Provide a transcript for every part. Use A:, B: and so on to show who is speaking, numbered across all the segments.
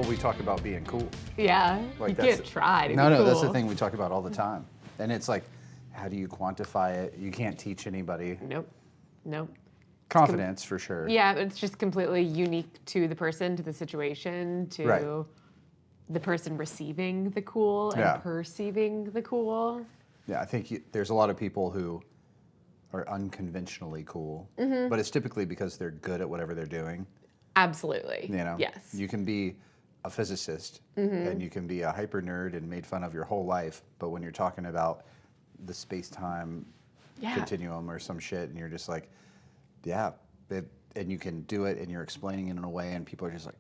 A: Well, we talk about being cool.
B: Yeah,
A: Like
B: you
A: that's-
B: can't try to
A: No,
B: be
A: no, that's
B: cool.
A: the thing we talk about all the time. And it's like, how do you quantify it? You can't teach anybody.
B: Nope.
A: Confidence, for sure.
B: Yeah, but it's just completely unique to the person, to the situation, to
A: Right.
B: the person receiving the cool and
A: Yeah.
B: perceiving the cool.
A: Yeah, I think there's a lot of people who are unconventionally cool,
B: Mm-hmm.
A: but it's typically because they're good at whatever they're doing.
B: Absolutely.
A: You know,
B: Yes.
A: you can be a physicist and you can be a hyper nerd and made fun of your whole life, but when you're talking about the space-time
B: Yeah.
A: continuum or some shit, and you're just like, yeah, and you can do it, and you're explaining it in a way, and people are just like,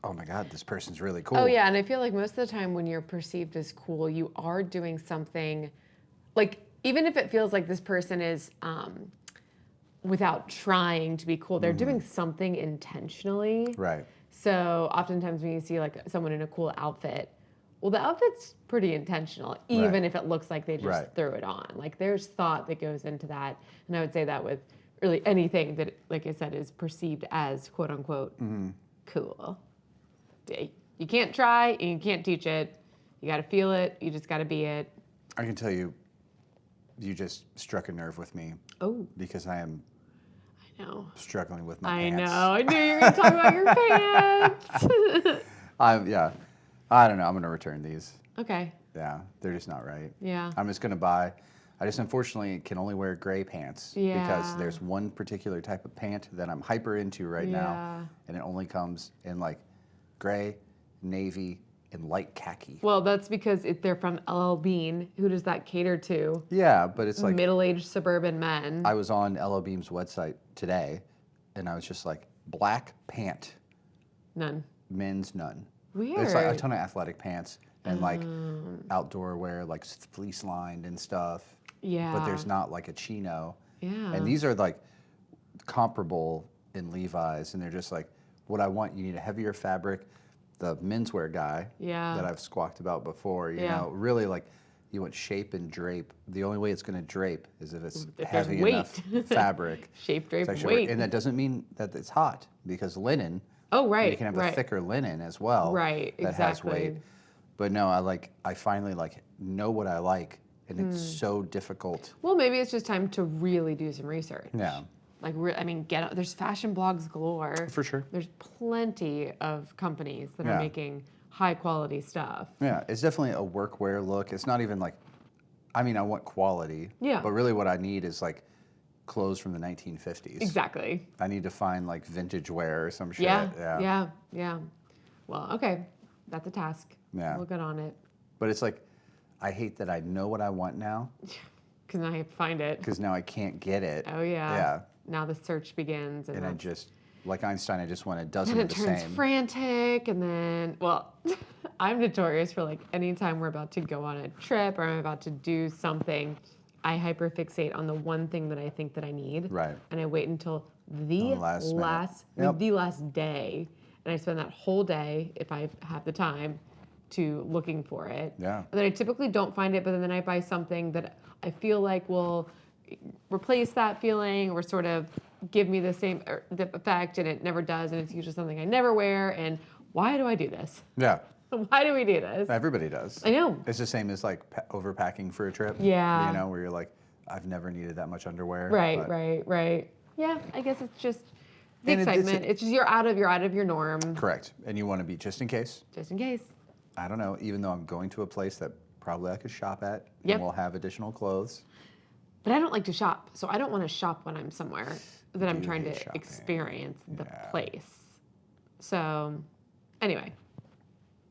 A: oh my god, this person's really cool.
B: Oh yeah, and I feel like most of the time when you're perceived as cool, you are doing something, like even if it feels like this person is without trying to be cool, they're doing something intentionally.
A: Right.
B: So oftentimes when you see like someone in a cool outfit, well, the outfit's pretty intentional, even
A: Right.
B: if it looks like they just
A: Right.
B: threw it on. Like there's thought that goes into that, and I would say that with really anything that, like I said, is perceived as quote unquote cool. You can't try and you can't teach it. You got to feel it. You just got to be it.
A: I can tell you, you just struck a nerve with me
B: Oh,
A: because I am
B: I know.
A: struggling with my
B: I
A: pants.
B: know. I knew you were going to talk about your pants.
A: Yeah, I don't know. I'm gonna return these.
B: Okay.
A: Yeah, they're just not right.
B: Yeah.
A: I'm just gonna buy. I just unfortunately can only wear gray pants because
B: Yeah.
A: there's one particular type of pant that I'm hyper into right now,
B: Yeah.
A: and it only comes in like gray, navy, and light khaki.
B: Well, that's because they're from LL Bean. Who does that cater to?
A: Yeah, but it's like
B: Middle-aged suburban men.
A: I was on LL Beam's website today, and I was just like, black pant,
B: None.
A: men's none.
B: Weird.
A: It's like a ton of athletic pants and like outdoor wear, like fleece lined and stuff.
B: Yeah.
A: But there's not like a chino.
B: Yeah.
A: And these are like comparable in Levi's, and they're just like, what I want, you need a heavier fabric. The menswear guy
B: Yeah.
A: that I've squawked about before, you
B: Yeah.
A: know, really like you want shape and drape. The only way it's going to drape is if it's
B: If there's
A: heavy
B: weight.
A: enough fabric.
B: Shape, drape,
A: It's actually-
B: weight.
A: And that doesn't mean that it's hot because linen.
B: Oh, right.
A: You can have
B: right.
A: the thicker linen as well.
B: Right,
A: That has weight.
B: exactly.
A: But no, I finally like know what I like, and it's
B: Hmm.
A: so difficult.
B: Well, maybe it's just time to really do some research.
A: Yeah.
B: Like, I mean, there's fashion blogs galore.
A: For sure.
B: There's plenty of companies that
A: Yeah.
B: are making high quality stuff.
A: Yeah, it's definitely a workwear look. It's not even like, I mean, I want quality.
B: Yeah.
A: But really, what I need is like clothes from the 1950s.
B: Exactly.
A: I need to find like vintage wear or some shit.
B: Yeah. Well, okay. That's a task.
A: Yeah.
B: We'll get on it.
A: But it's like, I hate that I know what I want now
B: Because now I have to find it.
A: because now I can't get it.
B: Oh, yeah.
A: Yeah.
B: Now the search begins.
A: And I
B: that's-
A: just, like Einstein, I just want a dozen
B: then
A: of
B: it
A: the
B: turns
A: same.
B: frantic, and then, well, I'm notorious for like anytime we're about to go on a trip or I'm about to do something, I hyperfixate on the one thing that I think that I need.
A: Right.
B: And I wait until the
A: last minute.
B: last,
A: Yep.
B: the last day, and I spend that whole day, if I have the time, to looking for it.
A: Yeah.
B: And then I typically don't find it, but then I buy something that I feel like will replace that feeling or sort of give me the same the effect, and it never does, and it's usually something I never wear. And why do I do this?
A: Yeah.
B: Why do we do this?
A: Everybody does.
B: I know.
A: It's the same as like overpacking for a trip.
B: Yeah.
A: You know, where you're like, I've never needed that much underwear.
B: Right,
A: but-
B: right. Yeah, I guess it's just the
A: And
B: excitement. It's just you're out of your norm,
A: Correct. And you want to be just in case.
B: just in case.
A: I don't know, even though I'm going to a place that probably I could shop at
B: Yep.
A: and will have additional clothes.
B: But I don't like to shop, so I don't want to shop when I'm somewhere that I'm
A: do
B: trying to
A: hate shopping.
B: experience the
A: Yeah.
B: place. So, anyway,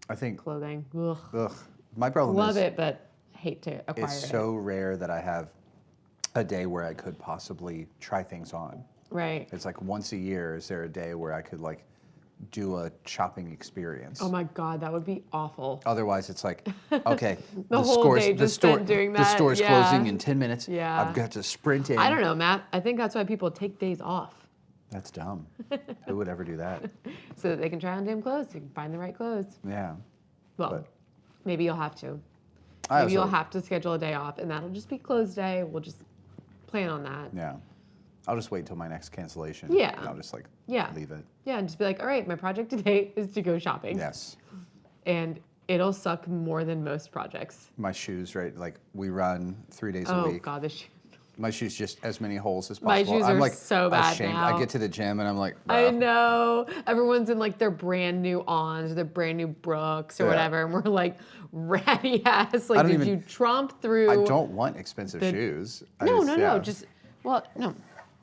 A: I think,
B: clothing. Ugh.
A: my problem
B: Love
A: is
B: it, but hate to acquire
A: it's
B: it.
A: so rare that I have a day where I could possibly try things on.
B: Right.
A: It's like once a year, is there a day where I could like do a shopping experience?
B: Oh my God, that would be awful.
A: Otherwise, it's like, okay,
B: The whole day
A: the
B: just
A: store,
B: spent doing
A: the
B: that,
A: store's
B: yeah.
A: closing in 10 minutes.
B: Yeah.
A: I've got to sprint in.
B: I don't know, Matt. I think that's why people take days off,
A: That's dumb. Who would ever do that?
B: so that they can try on damn clothes. You can find the right clothes.
A: Yeah.
B: Well,
A: But-
B: maybe you'll have to.
A: I
B: Maybe you'll
A: also-
B: have to schedule a day off, and that'll just be close day. We'll just plan on that.
A: Yeah. I'll just wait till my next cancellation.
B: Yeah.
A: And I'll just like
B: Yeah.
A: leave it.
B: Yeah, and just be like, all right, my project today is to go shopping.
A: Yes.
B: and it'll suck more than most projects.
A: My shoes, right? Like we run 3 days a
B: Oh
A: week.
B: God,
A: My shoes just as many holes as
B: my
A: possible.
B: shoes
A: I'm
B: are
A: like
B: so bad
A: ashamed.
B: now.
A: I get to the gym and I'm like,
B: I
A: "Bruh."
B: know. Everyone's in like their brand new Ons or their brand new Brooks or
A: Yeah.
B: whatever. And we're like ratty ass. Like,
A: don't
B: did
A: even-
B: you tromp through?
A: I don't want expensive shoes.
B: No.
A: Yeah.
B: No.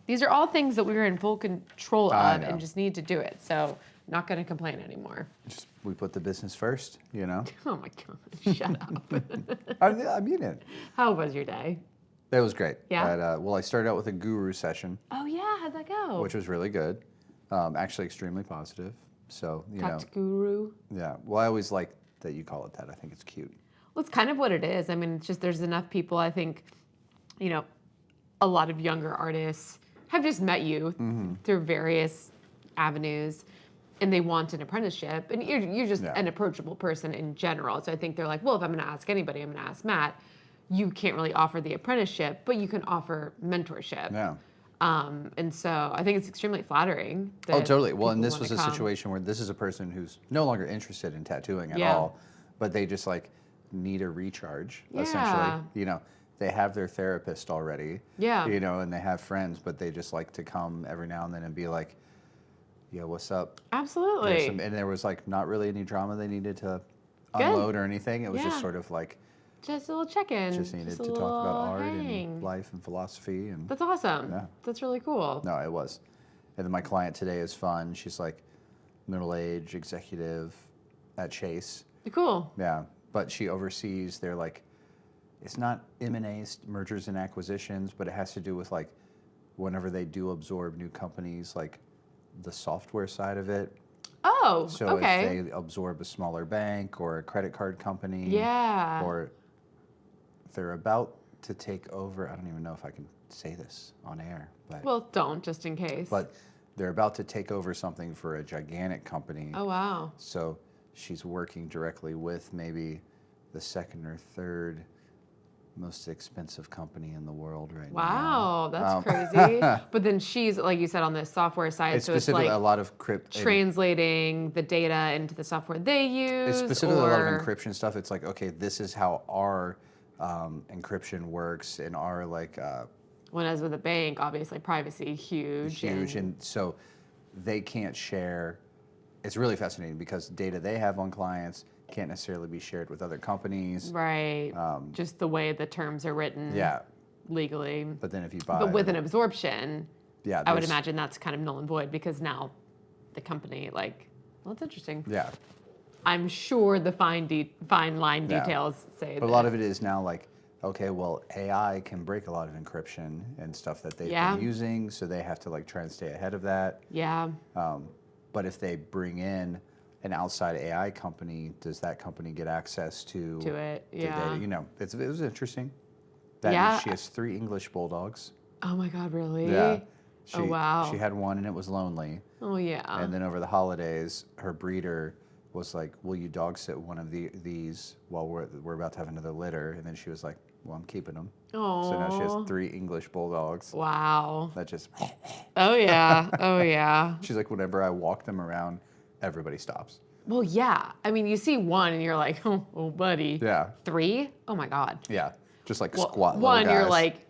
B: These are all things that we were in full control
A: I
B: of
A: know.
B: and just need to do it. So, not going to complain anymore.
A: Just we put the business first, you know.
B: Oh my God. Shut up.
A: I mean it.
B: How was your day?
A: That was great.
B: Yeah?
A: Well, I started out with a guru session,
B: Oh, yeah. How'd that go?
A: which was really good. Actually, extremely positive. So you know,
B: Touch guru.
A: yeah. Well, I always like that you call it that. I think it's cute.
B: Well, it's kind of what it is. I mean, it's just there's enough people, I think, a lot of younger artists have just met you through various avenues and they want an apprenticeship. And you're just an approachable person in general. So I think they're like, well, if I'm going to ask anybody, I'm going to ask Matt. You can't really offer the apprenticeship, but you can offer mentorship.
A: Yeah.
B: And so I think it's extremely flattering.
A: Oh,
B: that
A: totally. Well, and
B: people
A: this was
B: wanna
A: a
B: come.
A: situation where this is a person who's no longer interested in tattooing at
B: Yeah.
A: all, but they just like need a recharge,
B: Yeah.
A: essentially. You know, they have their therapist already.
B: Yeah.
A: You know, and they have friends, but they just like to come every now and then and be like, yeah, what's up?
B: Absolutely.
A: And there was like not really any drama they needed to
B: Good.
A: unload or anything. It was
B: Yeah.
A: just sort of like,
B: Just a little check-in.
A: just needed
B: a
A: to talk
B: little
A: about art
B: hang.
A: and life and philosophy. And
B: That's awesome.
A: Yeah.
B: That's really cool.
A: no, it was. And then my client today is fun. She's like middle-aged executive at Chase.
B: Cool.
A: Yeah, but she oversees their like, it's not M&A, mergers and acquisitions, but it has to do with like whenever they do absorb new companies, like the software side of it.
B: Oh,
A: So
B: okay.
A: if they absorb a smaller bank or a credit card company,
B: Yeah.
A: or they're about to take over, I don't even know if I can say this on air, but
B: Well, don't, just in case.
A: they're about to take over something for a gigantic company.
B: Oh, wow.
A: So she's working directly with maybe the second or third most expensive company in the world right now.
B: Wow, that's crazy. But then she's, like you said, on the software side,
A: It's
B: so it's
A: specifically
B: like
A: a lot of
B: translating the data into the software they use.
A: It's specifically a lot of
B: or-
A: encryption stuff. It's like, okay, this is how our encryption works and our like
B: When as with a bank, obviously privacy, huge.
A: and so they can't share. It's really fascinating because data they have on clients can't necessarily be shared with other companies.
B: Right. Just the way the terms are written
A: Yeah,
B: legally.
A: but then if you buy,
B: But with an absorption,
A: yeah,
B: I would
A: there's-
B: imagine that's kind of null and void because now the company, like, well, that's interesting.
A: Yeah,
B: I'm sure the fine line
A: Yeah.
B: details say
A: but
B: that.
A: a lot of it is now like, okay, well, AI can break a lot of encryption and stuff that they've
B: Yeah.
A: been using, so they have to like try and stay ahead of that.
B: Yeah.
A: But if they bring in an outside AI company, does that company get access to
B: it,
A: the
B: yeah.
A: data? You know, it was interesting. That
B: Yeah.
A: she has 3 English bulldogs.
B: Oh my God, really?
A: Yeah. She,
B: Oh, wow.
A: She had one and it was lonely.
B: Oh, yeah.
A: And then over the holidays, her breeder was like, "Will you dog sit one of these while we're about to have another litter?" And then she was like, "Well, I'm keeping them."
B: Oh.
A: So now she has 3 English bulldogs.
B: Wow.
A: That just.
B: Oh, yeah. Oh, yeah.
A: She's like, whenever I walk them around, everybody stops.
B: Well, yeah. I mean, you see one and you're like, oh buddy.
A: Yeah.
B: 3? Oh, my God.
A: Yeah. Just like
B: Well,
A: squat. little
B: one, you're
A: guys.
B: like,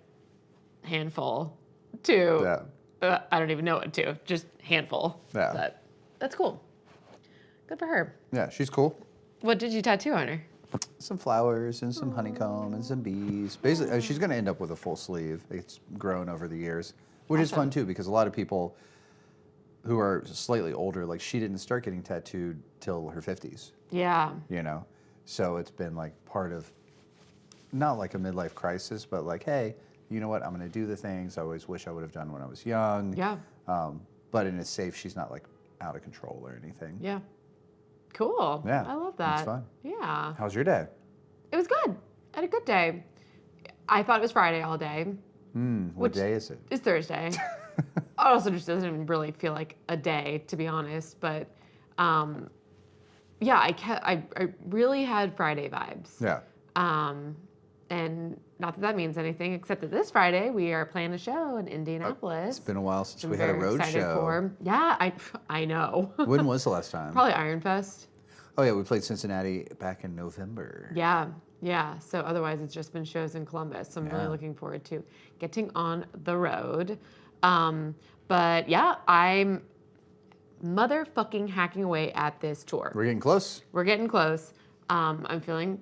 B: handful. 2,
A: Yeah.
B: I don't even know what 2. Just handful.
A: Yeah.
B: But that's cool. Good for her.
A: Yeah, she's cool.
B: What did you tattoo on her?
A: Some flowers and some honeycomb and some bees. Basically, she's going to end up with a full sleeve. It's grown over the years, which is fun too because a lot of people who are slightly older, like she didn't start getting tattooed till her 50s,
B: Yeah.
A: you know? So it's been like part of, not like a midlife crisis, but like, hey, you know what? I'm going to do the things I always wish I would have done when I was young.
B: Yeah.
A: But and it's safe. She's not like out of control or anything.
B: Yeah. Cool.
A: Yeah,
B: I love that.
A: it's fun.
B: Yeah.
A: How's your day?
B: It was good. I had a good day. I thought it was Friday all day.
A: What
B: Which-
A: day is it?
B: It's Thursday. It also just doesn't even really feel like a day, to be honest. But yeah, I really had Friday vibes.
A: Yeah.
B: And not that that means anything, except that this Friday we are playing a show in Indianapolis.
A: It's been a while since
B: I'm
A: we had a
B: very
A: road
B: excited
A: show.
B: for. Yeah, I know.
A: When was the last time?
B: Probably Iron Fest.
A: Oh yeah, we played Cincinnati back in November.
B: Yeah, yeah. So otherwise, it's just been shows in Columbus. So I'm really
A: Yeah.
B: looking forward to getting on the road. But yeah, I'm motherfucking hacking away at this tour.
A: We're getting close.
B: We're getting close. I'm feeling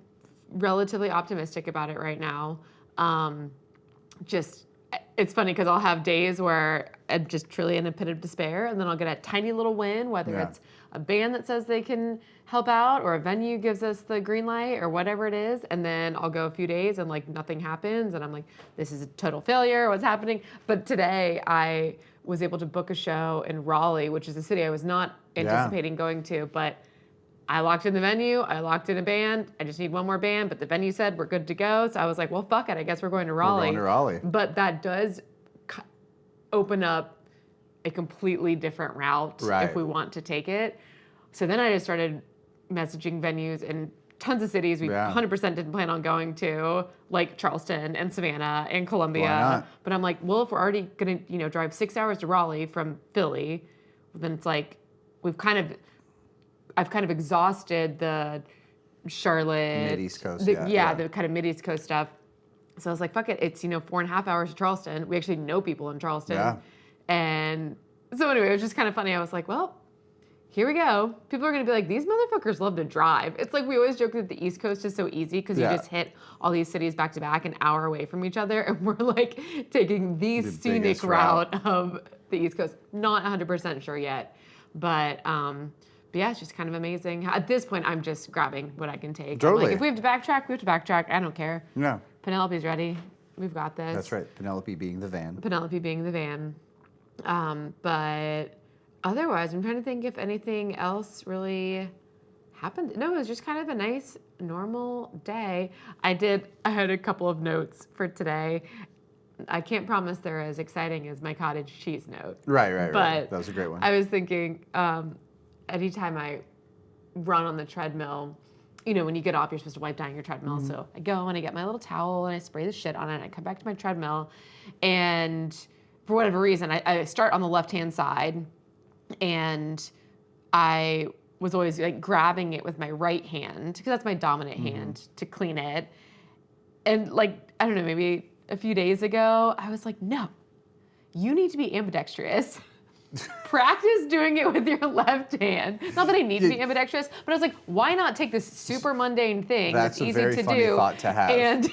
B: relatively optimistic about it right now. Just, it's funny because I'll have days where I'm just truly in a pit of despair, and then I'll get a tiny little win, whether
A: Yeah.
B: it's a band that says they can help out, or a venue gives us the green light, or whatever it is, and then I'll go a few days and like nothing happens, and I'm like, this is a total failure. What's happening? But today I was able to book a show in Raleigh, which is a city I was not anticipating going to, but I locked in the venue, I locked in a band, I just need one more band, but the venue said we're good to go. So I was like, well, fuck it, I guess we're going to Raleigh.
A: We're going to Raleigh.
B: But that does open up a completely different route
A: Right.
B: if we want to take it. So then I just started messaging venues in tons of cities we 100% didn't plan on going to, like Charleston and Savannah and Columbia.
A: Why not?
B: But I'm like, well, if we're already gonna, drive 6 hours to Raleigh from Philly, then it's like I've kind of exhausted the Charlotte,
A: Mid-East Coast,
B: the
A: yeah.
B: kind of Mid-East Coast stuff. So I was like, fuck it, it's 4.5 hours to Charleston. We actually know people in Charleston.
A: Yeah.
B: And so anyway, it was just kind of funny. I was like, well, here we go. People are gonna be like, these motherfuckers love to drive. It's like we always joke that the East Coast is so easy because you just hit all these cities back to back an hour away from each other, and we're like taking the scenic
A: biggest
B: route of the East Coast. Not 100% sure yet, but yeah, it's just kind of amazing. At this point, I'm just grabbing what I can take. I'm
A: Totally.
B: like, if we have to backtrack, we have to backtrack. I don't care.
A: Yeah.
B: Penelope's ready. We've got this.
A: That's right. Penelope being the van.
B: Penelope being the van. But otherwise, I'm trying to think if anything else really happened. No, it was just kind of a nice, normal day. I had a couple of notes for today. I can't promise they're as exciting as my cottage cheese note.
A: Right.
B: But
A: That was a great one.
B: I was thinking, anytime I run on the treadmill, when you get off, you're supposed to wipe down your treadmill.
A: Mm-hmm.
B: So I go and I get my little towel and I spray the shit on it. And I come back to my treadmill, and for whatever reason, I start on the left-hand side, and I was always like grabbing it with my right hand because that's my dominant
A: Mm-hmm.
B: hand to clean it. And like, I don't know, maybe a few days ago, I was like, no, you need to be ambidextrous. Practice doing it with your left hand. Not that I need to be ambidextrous, but I was like, why not take this super mundane thing that's
A: a
B: easy
A: very
B: to
A: funny
B: do
A: thought to have.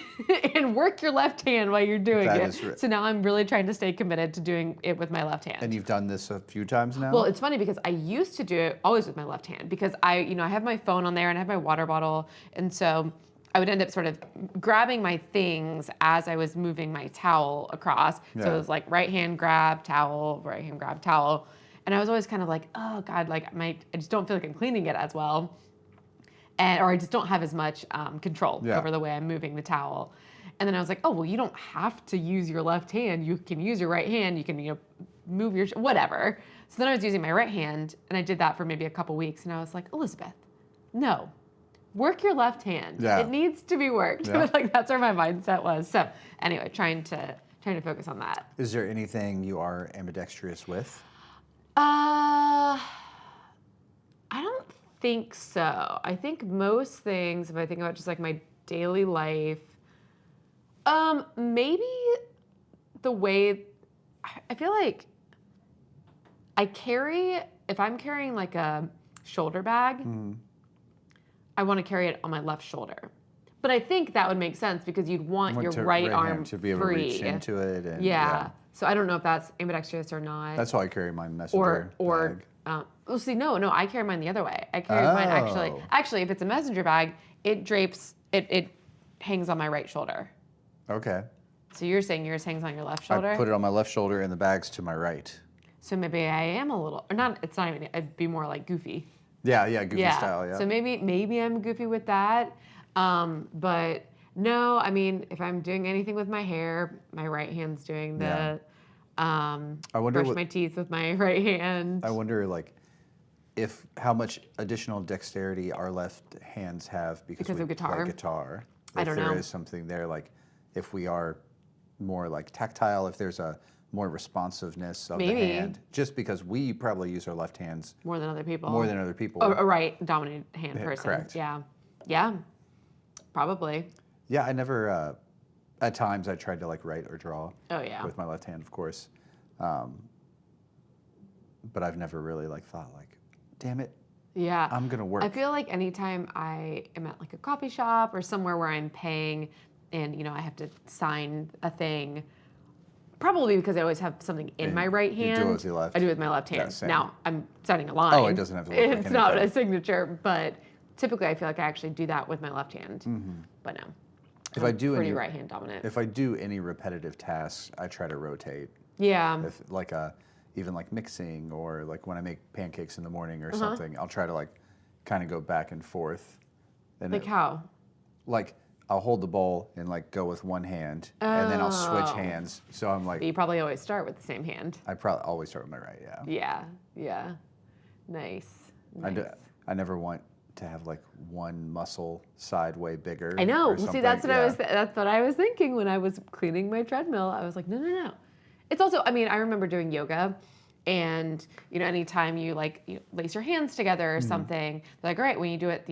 B: and work your left hand while you're doing
A: That
B: it.
A: is
B: So now I'm really trying to stay committed to doing it with my left hand.
A: And you've done this a few times now?
B: Well, it's funny because I used to do it always with my left hand because I have my phone on there and I have my water bottle, and so I would end up sort of grabbing my things as I was moving my towel across. So
A: Yeah.
B: it was like right hand grab towel, right hand grab towel. And I was always kind of like, oh God, like I just don't feel like I'm cleaning it as well. Or I just don't have as much control over the way I'm moving the towel. And then I was like, oh, well, you don't have to use your left hand. You can use your right hand. You can, move your, whatever. So then I was using my right hand, and I did that for maybe a couple weeks. And I was like, Elizabeth, no, work your left hand.
A: Yeah.
B: It needs to be worked.
A: Yeah.
B: Like that's where my mindset was. So anyway, trying to focus on that.
A: Is there anything you are ambidextrous with?
B: I don't think so. I think most things, if I think about just like my daily life, maybe the way I feel like if I'm carrying like a shoulder bag, I want to carry it on my left shoulder. But I think that would make sense because you'd want your right arm
A: hand to be able
B: free.
A: to reach into it. And,
B: Yeah. So I don't know if that's ambidextrous or not.
A: That's how I carry my messenger bag.
B: Well, see, no, I carry mine the other way. I carry mine actually, if it's a messenger bag, it drapes, it hangs on my right shoulder.
A: Okay.
B: So you're saying yours hangs on your left shoulder?
A: I put it on my left shoulder and the bag's to my right.
B: So maybe I am a little, or not, it's not even, I'd be more like goofy.
A: Yeah, goofy style, yeah.
B: So maybe I'm goofy with that. But no, I mean, if I'm doing anything with my hair, my right hand's doing the, brush my teeth with my right hand.
A: I wonder, like, how much additional dexterity our left hands have because we
B: of guitar?
A: play guitar.
B: I don't know.
A: If there is something there, like, if we are more, like, tactile, if there's a more responsiveness of
B: Maybe.
A: the hand, just because we probably use our left hands
B: More than other people.
A: more than other people.
B: A right dominant hand person.
A: Correct.
B: Yeah. Yeah. Probably.
A: Yeah, I never. At times, I tried to like write or draw.
B: Oh, yeah.
A: With my left hand, of course. But I've never really like thought like, damn it,
B: Yeah.
A: I'm gonna work.
B: I feel like anytime I am at like a coffee shop or somewhere where I'm paying and, you know, I have to sign a thing, probably because I always have something in
A: And
B: my right
A: you do it
B: hand.
A: with your left?
B: I do it with my left
A: Yeah,
B: hand.
A: same.
B: Now, I'm signing a line.
A: Oh, it doesn't have to look like
B: It's not
A: anything.
B: a signature, but typically I feel like I actually do that with my left hand. But no.
A: If
B: I'm
A: I do
B: pretty
A: any
B: right hand dominant.
A: If I do any repetitive tasks, I try to rotate.
B: Yeah.
A: If like even like mixing or like when I make pancakes in the morning or something, I'll try to like kind of go back and forth. And
B: Like how?
A: like I'll hold the bowl and like go with one hand, and then I'll switch
B: Oh.
A: hands. So I'm like,
B: You probably always start with the same hand.
A: I probably always start with my right. Yeah.
B: Yeah. Yeah. Nice. Nice.
A: I never want to have like one muscle side way bigger.
B: I know.
A: or
B: Well, see,
A: something.
B: that's what
A: Yeah.
B: that's what I was thinking when I was cleaning my treadmill. I was like, no, no, no. It's also, I mean, I remember doing yoga, and you know, anytime you like lace your hands together or something, they're like, all right, when you do it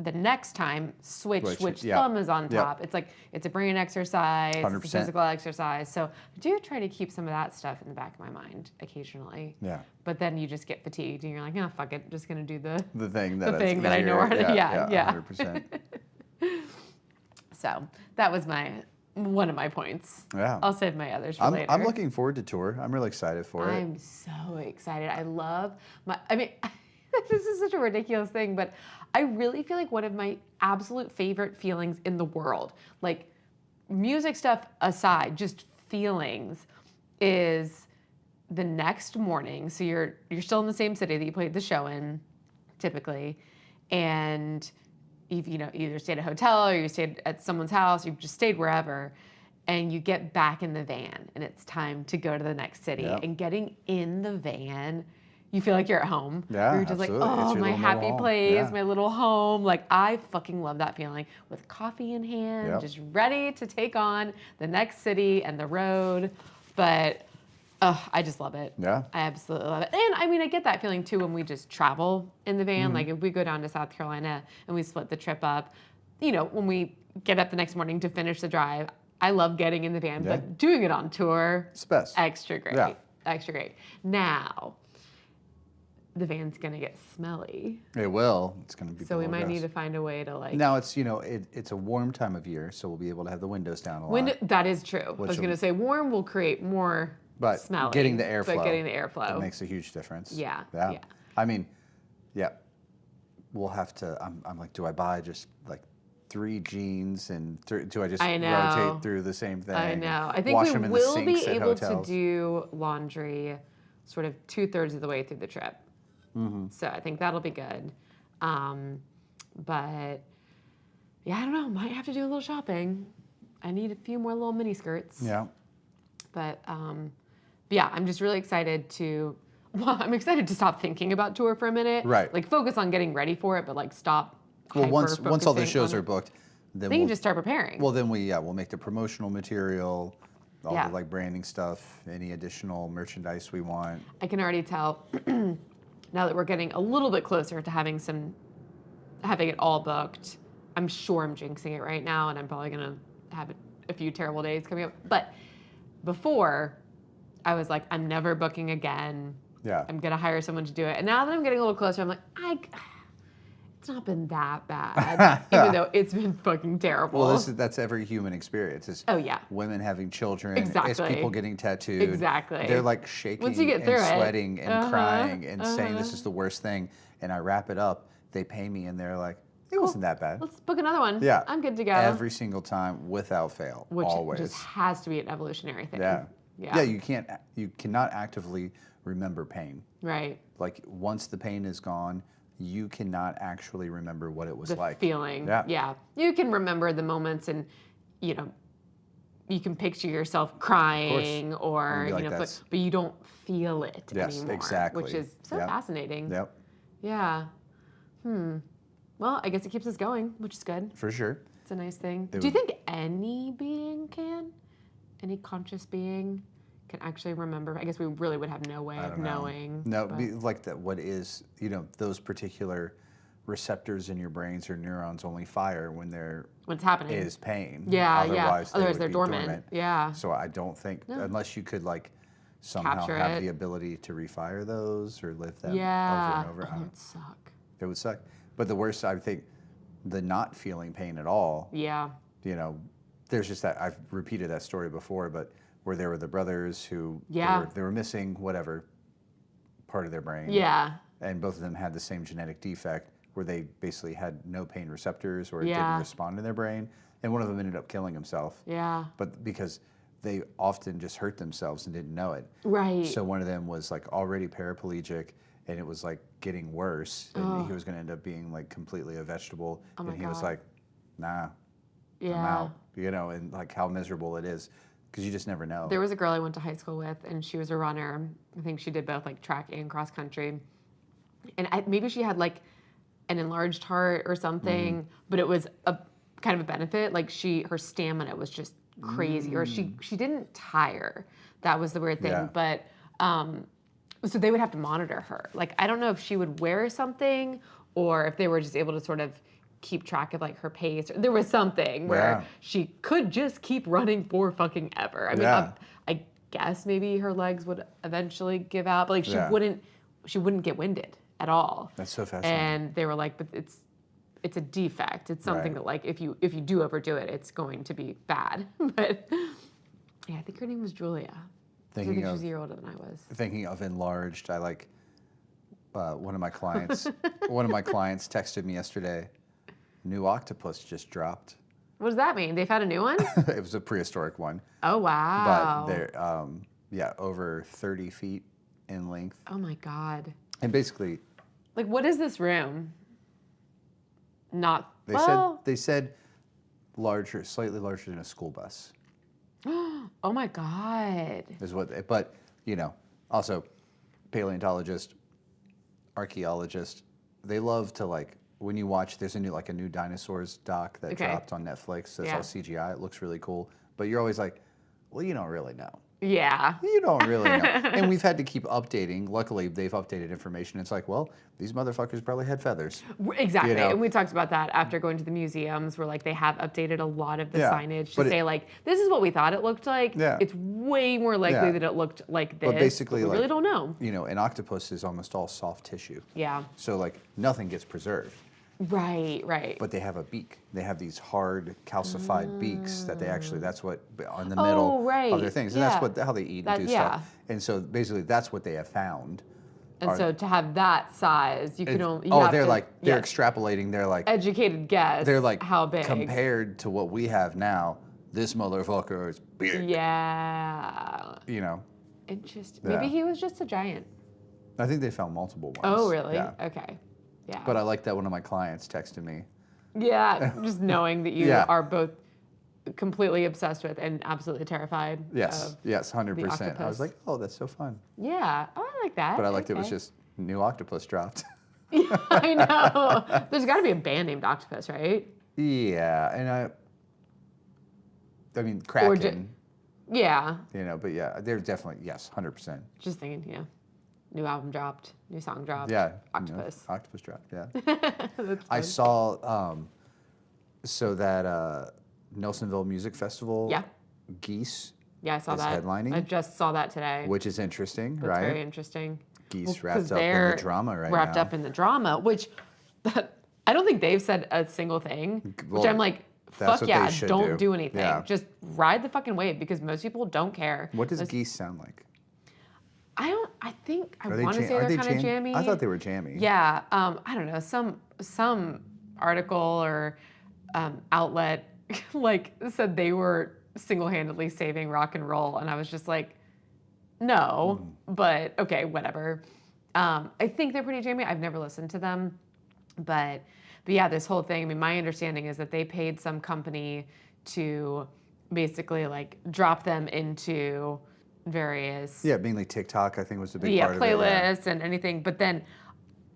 B: the next time, switch which
A: yeah.
B: thumb is on
A: Yep.
B: top. It's like it's a brain exercise, it's a
A: 100%.
B: physical exercise. So I do try to keep some of that stuff in the back of my mind occasionally.
A: Yeah.
B: But then you just get fatigued, and you're like, oh, fuck it, just gonna do the
A: thing
B: the
A: that
B: thing
A: it's
B: that I know
A: easier.
B: how to. Yeah.
A: 100%.
B: So that was one of my points.
A: Yeah.
B: I'll save my others for
A: I'm,
B: later.
A: I'm looking forward to tour. I'm really excited for it.
B: I'm so excited. I love I mean, this is such a ridiculous thing, but I really feel like one of my absolute favorite feelings in the world, like music stuff aside, just feelings, is the next morning. So you're still in the same city that you played the show in, typically, and you've either stayed at a hotel or you stayed at someone's house, you've just stayed wherever, and you get back in the van and it's time to go to the next city.
A: Yep.
B: And getting in the van, you feel like you're at home.
A: Yeah,
B: You're just
A: absolutely.
B: like,
A: It's
B: oh,
A: your
B: my
A: little
B: happy
A: mobile home.
B: place,
A: Yeah.
B: my little home. Like, I fucking love that feeling with coffee in hand,
A: Yep.
B: just ready to take on the next city and the road. But I just love it.
A: Yeah.
B: I absolutely love it. And I mean, I get that feeling too when we just travel in the van.
A: Mm-hmm.
B: Like if we go down to South Carolina and we split the trip up, when we get up the next morning to finish the drive, I love getting in the van,
A: Yeah.
B: but doing it on tour,
A: It's the best.
B: extra great.
A: Yeah.
B: Extra great. Now, the van's gonna get smelly.
A: It will. It's going to be.
B: So we
A: below
B: might
A: gross.
B: need to find a way to like.
A: Now it's it's a warm time of year, so we'll be able to have the windows down a lot.
B: That is true. I
A: Which
B: was
A: will-
B: gonna say warm will create more
A: But
B: smelly.
A: getting the airflow.
B: But getting the airflow.
A: It makes a huge difference.
B: Yeah,
A: Yeah.
B: yeah.
A: I mean, yeah. We'll have to. I'm like, do I buy just like 3 jeans and do I just
B: I know.
A: rotate through the same thing?
B: I know. I think
A: wash
B: we
A: them in the
B: will
A: sinks
B: be
A: at
B: able to
A: hotels?
B: do laundry sort of 2/3 of the way through the trip.
A: Mm-hmm.
B: So I think that'll be good. But yeah, I don't know. Might have to do a little shopping. I need a few more little mini skirts.
A: Yeah.
B: But yeah, I'm just really excited to. Well, I'm excited to stop thinking about tour for a minute.
A: Right.
B: Like focus on getting ready for it, but like stop.
A: Well, once all the
B: hyper-focusing
A: shows
B: on
A: are
B: it.
A: booked, then
B: Then you
A: we'll
B: just start preparing.
A: well then we'll make the promotional material, all
B: Yeah.
A: the like branding stuff, any additional merchandise we want.
B: I can already tell now that we're getting a little bit closer to having it all booked. I'm sure I'm jinxing it right now, and I'm probably gonna have a few terrible days coming up. But before, I was like, I'm never booking again.
A: Yeah.
B: I'm gonna hire someone to do it. And now that I'm getting a little closer, I'm like, it's not been that bad, even though it's been fucking terrible.
A: Well, that's every human experience. It's
B: Oh, yeah.
A: women having children. It's
B: Exactly.
A: people getting tattooed.
B: Exactly.
A: They're like shaking
B: Once you get
A: and
B: through it.
A: sweating and
B: Uh-huh,
A: crying and saying this is the worst thing. And I wrap it up. They pay me and they're like, it wasn't that bad.
B: Let's book another one.
A: Yeah.
B: I'm good to go.
A: Every single time without fail.
B: Which
A: always.
B: just has to be an evolutionary thing.
A: Yeah.
B: Yeah.
A: You cannot actively remember pain.
B: Right.
A: Like once the pain is gone, you cannot actually remember what it was
B: The
A: like.
B: feeling.
A: Yeah.
B: Yeah. You can remember the moments and, you can picture yourself crying or,
A: And be like, "That's-"
B: but you don't feel it
A: Yes,
B: anymore.
A: exactly.
B: Which is so
A: Yep.
B: fascinating.
A: Yep,
B: Yeah. Well, I guess it keeps us going, which is good.
A: for sure.
B: It's a nice thing.
A: It
B: Do you
A: would-
B: think any being can? Any conscious being can actually remember. I guess we really would have no way
A: I
B: of
A: don't know.
B: knowing.
A: No,
B: but-
A: like that. What is those particular receptors in your brains or neurons only fire when there
B: what's happening
A: is pain.
B: Yeah,
A: Otherwise,
B: Otherwise
A: would
B: they're
A: be
B: dormant. Yeah.
A: So I don't think unless you could like somehow
B: Capture
A: have
B: it.
A: the ability to refire those or live them
B: Yeah.
A: over and over.
B: Oh, that would suck.
A: It would suck. But the worst, I think, the not feeling pain at all.
B: Yeah.
A: There's just that I've repeated that story before, but where there were the brothers who they were missing whatever part of their brain.
B: Yeah.
A: And both of them had the same genetic defect where they basically had no pain receptors or it
B: Yeah.
A: didn't respond in their brain. And one of them ended up killing himself.
B: Yeah.
A: But because they often just hurt themselves and didn't know it.
B: Right.
A: So one of them was like already paraplegic and it was like getting worse and he was going to end up being like completely a vegetable.
B: Oh my
A: and he was
B: God.
A: like, nah,
B: Yeah.
A: I'm out. And like how miserable it is because you just never know.
B: There was a girl I went to high school with, and she was a runner. I think she did both like track and cross country. And maybe she had like an enlarged heart or something, but it was a kind of a benefit. Like her stamina was just crazy, or she didn't tire. That was the weird thing.
A: Yeah.
B: But so they would have to monitor her. Like I don't know if she would wear something or if they were just able to sort of keep track of like her pace. There was something where she could just keep running for fucking ever. I mean, I guess maybe her legs would eventually give out, but like she wouldn't get winded at all.
A: That's so fascinating.
B: And they were like, but it's a defect. It's something that like if you do overdo it, it's going to be bad. But yeah, I think her name was Julia. I think she was a year older than I was.
A: Thinking of enlarged, I like one of my clients. One of my clients texted me yesterday. New octopus just dropped.
B: What does that mean? They found a new one?
A: It was a prehistoric one.
B: Oh wow!
A: But they're over 30 feet in length.
B: Oh my God!
A: And basically,
B: like, what is this room? Not
A: they said larger, slightly larger than a school bus.
B: Oh my God!
A: Is what, but also paleontologist, archaeologist, they love to like when you watch. There's a new dinosaurs doc that dropped on Netflix. That's all CGI. It looks really cool, but you're always like, well, you don't really know.
B: Yeah.
A: You don't really know. And we've had to keep updating. Luckily, they've updated information. It's like, well, these motherfuckers probably had feathers.
B: Exactly. And we talked about that after going to the museums where like they have updated a lot of the signage to say like, this is what we thought it looked like.
A: Yeah.
B: It's way more likely that it looked like this.
A: But basically,
B: we really don't know.
A: An octopus is almost all soft tissue.
B: Yeah.
A: So like nothing gets preserved.
B: Right, right.
A: But they have a beak. They have these hard calcified beaks that that's what on the middle of their things. And that's how they eat and do stuff. And so basically that's what they have found.
B: And so to have that size, you can only
A: they're extrapolating. They're like
B: educated guess.
A: They're like
B: how big
A: compared to what we have now. This motherfucker is big.
B: Yeah. Interesting.
A: Yeah.
B: Maybe he was just a giant.
A: I think they found multiple ones.
B: Oh, really?
A: Yeah.
B: Okay. Yeah.
A: But I like that one of my clients texted me.
B: Yeah, just knowing that you are both completely obsessed with and absolutely terrified.
A: Yes, 100%. I was like, oh, that's so fun.
B: Yeah, oh, I like that.
A: But I liked it was just new octopus dropped.
B: Yeah, I know. There's got to be a band named Octopus, right?
A: Yeah, and I mean, Kraken.
B: Yeah.
A: But yeah, there's definitely, 100%.
B: Just thinking, new album dropped, new song dropped.
A: Yeah.
B: Octopus.
A: Octopus dropped, yeah. I saw, so that Nelsonville Music Festival.
B: Yeah.
A: Geese.
B: Yeah, I saw
A: is
B: that.
A: headlining.
B: I just saw that today.
A: Which is interesting,
B: That's
A: right?
B: very interesting.
A: Geese wrapped up in the drama right now.
B: Wrapped up in the drama, which I don't think they've said a single thing, which I'm like, fuck yeah, don't do anything.
A: Yeah.
B: Just ride the fucking wave because most people don't care.
A: What does geese sound like?
B: I want to say they're kind of jammy.
A: I thought they were jammy.
B: Yeah, I don't know. Some article or outlet like said they were single-handedly saving rock and roll, and I was just like, no, but okay, whatever. I think they're pretty jammy. I've never listened to them, but yeah, this whole thing. I mean, my understanding is that they paid some company to basically like drop them into various
A: mainly TikTok, I think was the big part of it.
B: Playlists and anything, but then,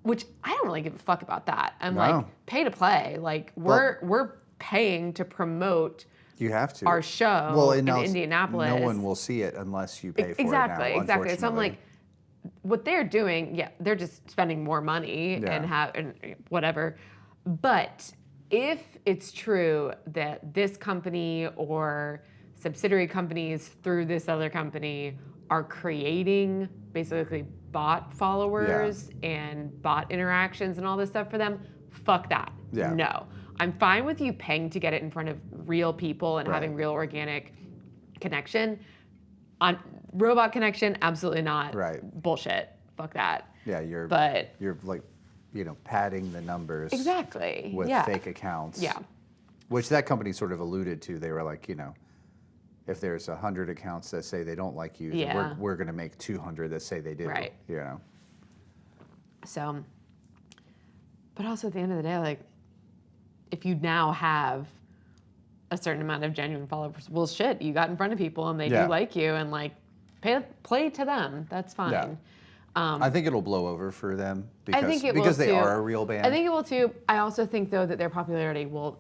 B: which I don't really give a fuck about that. I'm like, pay to play. Like we're paying to promote
A: You have to.
B: our show
A: Well,
B: in
A: now
B: Indianapolis.
A: no one will see it unless you pay for
B: Exactly,
A: it now,
B: exactly. So I'm
A: unfortunately.
B: like, what they're doing, yeah, they're just spending more money and whatever. But if it's true that this company or subsidiary companies through this other company are creating basically bot followers and bot interactions and all this stuff for them, fuck that.
A: Yeah.
B: No. I'm fine with you paying to get it in front of real people and
A: Right.
B: having real organic connection. On robot connection, absolutely not.
A: Right.
B: Bullshit. Fuck that.
A: Yeah, you're like, padding the numbers
B: Exactly.
A: with
B: yeah.
A: fake accounts.
B: Yeah.
A: Which that company sort of alluded to. They were like, if there's 100 accounts that say they don't like you, then
B: Yeah.
A: we're going to make 200 that say they do.
B: Right. So, but also at the end of the day, like, if you now have a certain amount of genuine followers, well, shit, you got in front of people and they do like you, and like, play to them. That's fine.
A: Yeah. I think it'll blow over for them
B: I
A: because,
B: think it
A: because
B: will
A: they
B: too.
A: are a real band.
B: I think it will too. I also think though that their popularity will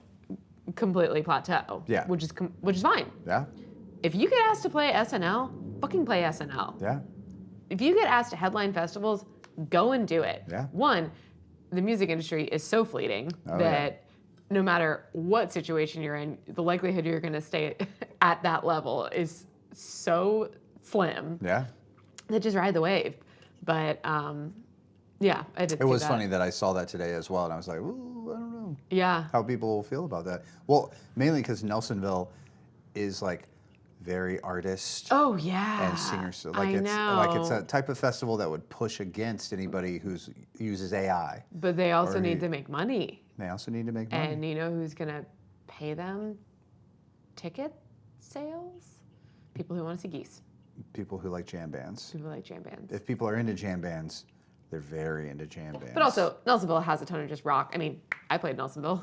B: completely plateau.
A: Yeah.
B: Which is fine.
A: Yeah.
B: If you get asked to play SNL, fucking play SNL.
A: Yeah.
B: If you get asked to headline festivals, go and do it.
A: Yeah.
B: One, the music industry is so fleeting that no matter what situation you're in, the likelihood you're going to stay at that level is so slim.
A: Yeah.
B: That just ride the wave. But yeah, I did.
A: It was funny that I saw that today as well, and I was like, ooh, I don't know
B: Yeah.
A: how people will feel about that. Well, mainly because Nelsonville is like very artist
B: Oh yeah.
A: and singers. Like
B: I
A: it's
B: know.
A: like it's a type of festival that would push against anybody who uses AI.
B: But they also
A: or
B: need to make money.
A: They also need to make money.
B: And you know who's gonna pay them? Ticket sales? People who want to see geese.
A: People who like jam bands.
B: People who like jam bands.
A: If people are into jam bands, they're very into jam bands.
B: But also, Nelsonville has a ton of just rock. I mean, I played Nelsonville.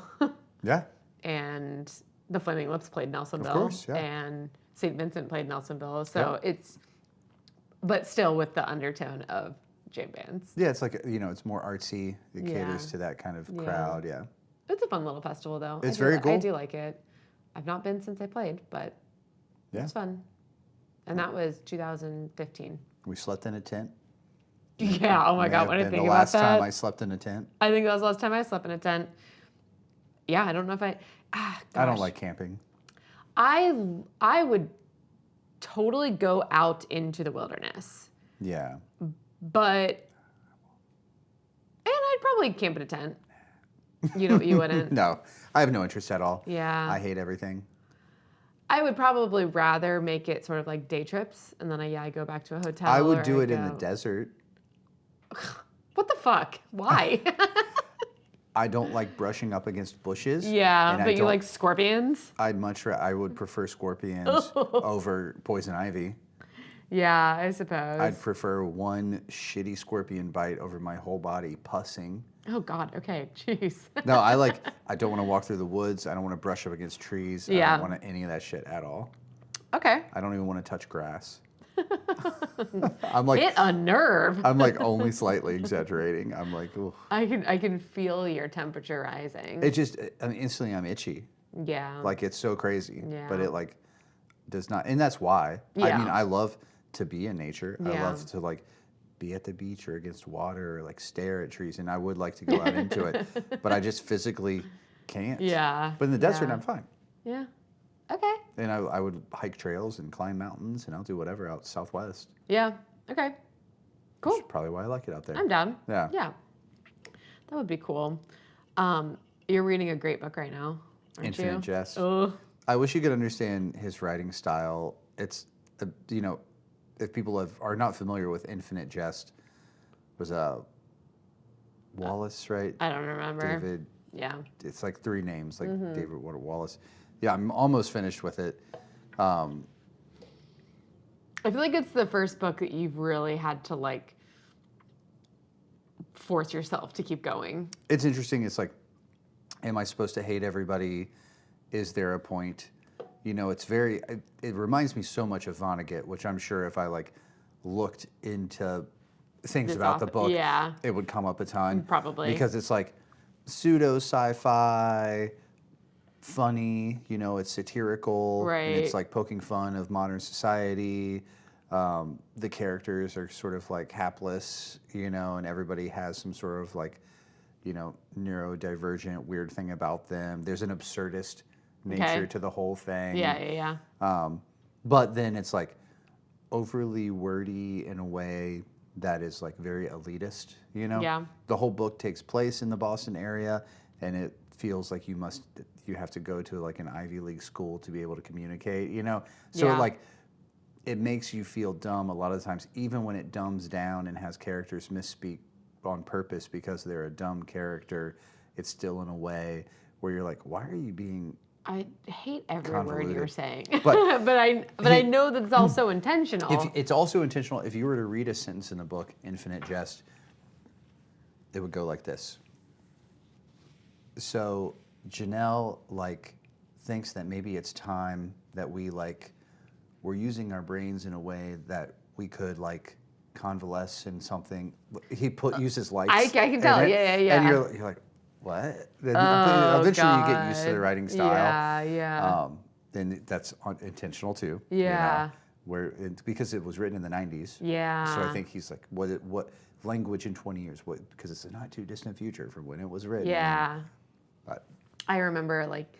A: Yeah.
B: And the Flaming Lips played Nelsonville.
A: Of course, yeah.
B: And St. Vincent played Nelsonville. So it's, but still with the undertone of jam bands.
A: Yeah, it's like, it's more artsy. It caters
B: Yeah.
A: to that kind of crowd, yeah.
B: It's a fun little festival, though.
A: It's very cool.
B: I do like it. I've not been since I played, but it's fun. And that was 2015.
A: We slept in a tent.
B: Yeah, oh my God, when I think
A: the
B: about
A: last
B: that.
A: time I slept in a tent.
B: I think that was the last time I slept in a tent. Yeah, I don't know if I
A: don't like camping.
B: I would totally go out into the wilderness.
A: Yeah.
B: But, and I'd probably camp in a tent. You wouldn't.
A: No, I have no interest at all.
B: Yeah.
A: I hate everything.
B: I would probably rather make it sort of like day trips, and then I go back to a hotel.
A: I would
B: or
A: do
B: I
A: it in the
B: go-
A: desert.
B: What the fuck? Why?
A: I don't like brushing up against bushes.
B: Yeah,
A: and
B: but you like scorpions?
A: I would prefer scorpions over poison ivy.
B: Yeah, I suppose.
A: I'd prefer one shitty scorpion bite over my whole body pussing.
B: Oh God, okay, jeez.
A: No, I don't want to walk through the woods. I don't want to brush up against trees.
B: Yeah.
A: I don't want any of that shit at all.
B: Okay.
A: I don't even want to touch grass. I'm like,
B: Hit a nerve.
A: I'm like only slightly exaggerating. I'm like, ooh.
B: I can feel your temperature rising.
A: It just, instantly I'm itchy.
B: Yeah.
A: Like it's so crazy.
B: Yeah.
A: But it like does not, and that's why. I
B: Yeah.
A: mean, I love to be in nature. I
B: Yeah.
A: love to like be at the beach or against water or like stare at trees, and I would like to go out into it, but I just physically can't.
B: Yeah.
A: But in the desert,
B: Yeah.
A: I'm fine.
B: Yeah. Okay.
A: And I would hike trails and climb mountains, and I'll do whatever out southwest.
B: Yeah. Okay. Cool.
A: Which is probably why I like it out there.
B: I'm down.
A: Yeah.
B: Yeah. That would be cool. You're reading a great book right now, aren't you?
A: Infinite Jest.
B: Oh.
A: I wish you could understand his writing style. It's, if people are not familiar with Infinite Jest, was Wallace, right?
B: I don't remember.
A: David.
B: Yeah.
A: It's like three names, like
B: Mm-hmm.
A: David Wallace. Yeah, I'm almost finished with it.
B: I feel like it's the first book that you've really had to like force yourself to keep going.
A: It's interesting. It's like, am I supposed to hate everybody? Is there a point? It's very. It reminds me so much of Vonnegut, which I'm sure if I like looked into things
B: This
A: about the
B: author-
A: book,
B: yeah.
A: it would come up a ton.
B: Probably.
A: Because it's like pseudo sci-fi, funny, you know, it's satirical, and it's
B: Right.
A: like poking fun of modern society. The characters are sort of like hapless, you know, and everybody has some sort of like, you know, neurodivergent weird thing about them. There's an absurdist nature
B: Okay.
A: to the whole
B: Yeah,
A: thing.
B: yeah, yeah.
A: But then it's like overly wordy in a way that is like very elitist, you know?
B: Yeah.
A: The whole book takes place in the Boston area, and it feels like you have to go to like an Ivy League school to be able to communicate, you know? So
B: Yeah.
A: like it makes you feel dumb a lot of the times, even when it dumbs down and has characters misspeak on purpose because they're a dumb character. It's still in a way where you're like, why are you being
B: I hate every word you're
A: convoluted?
B: saying,
A: But
B: but I know that it's also
A: if
B: intentional.
A: it's also intentional, if you were to read a sentence in the book, Infinite Jest, it would go like this. So Janelle like thinks that maybe it's time that we're using our brains in a way that we could like convalesce in something. He uses lights.
B: I can
A: in
B: tell.
A: it,
B: Yeah, yeah,
A: and
B: yeah.
A: you're like, what? Then, but
B: Oh
A: eventually you get used to the
B: God.
A: writing style.
B: Yeah, yeah,
A: Then that's intentional too.
B: yeah,
A: Because it was written in the 90s.
B: yeah.
A: So I think he's like, what language in 20 years? What? Because it's a not too distant future from when it was written.
B: Yeah.
A: But
B: I remember like,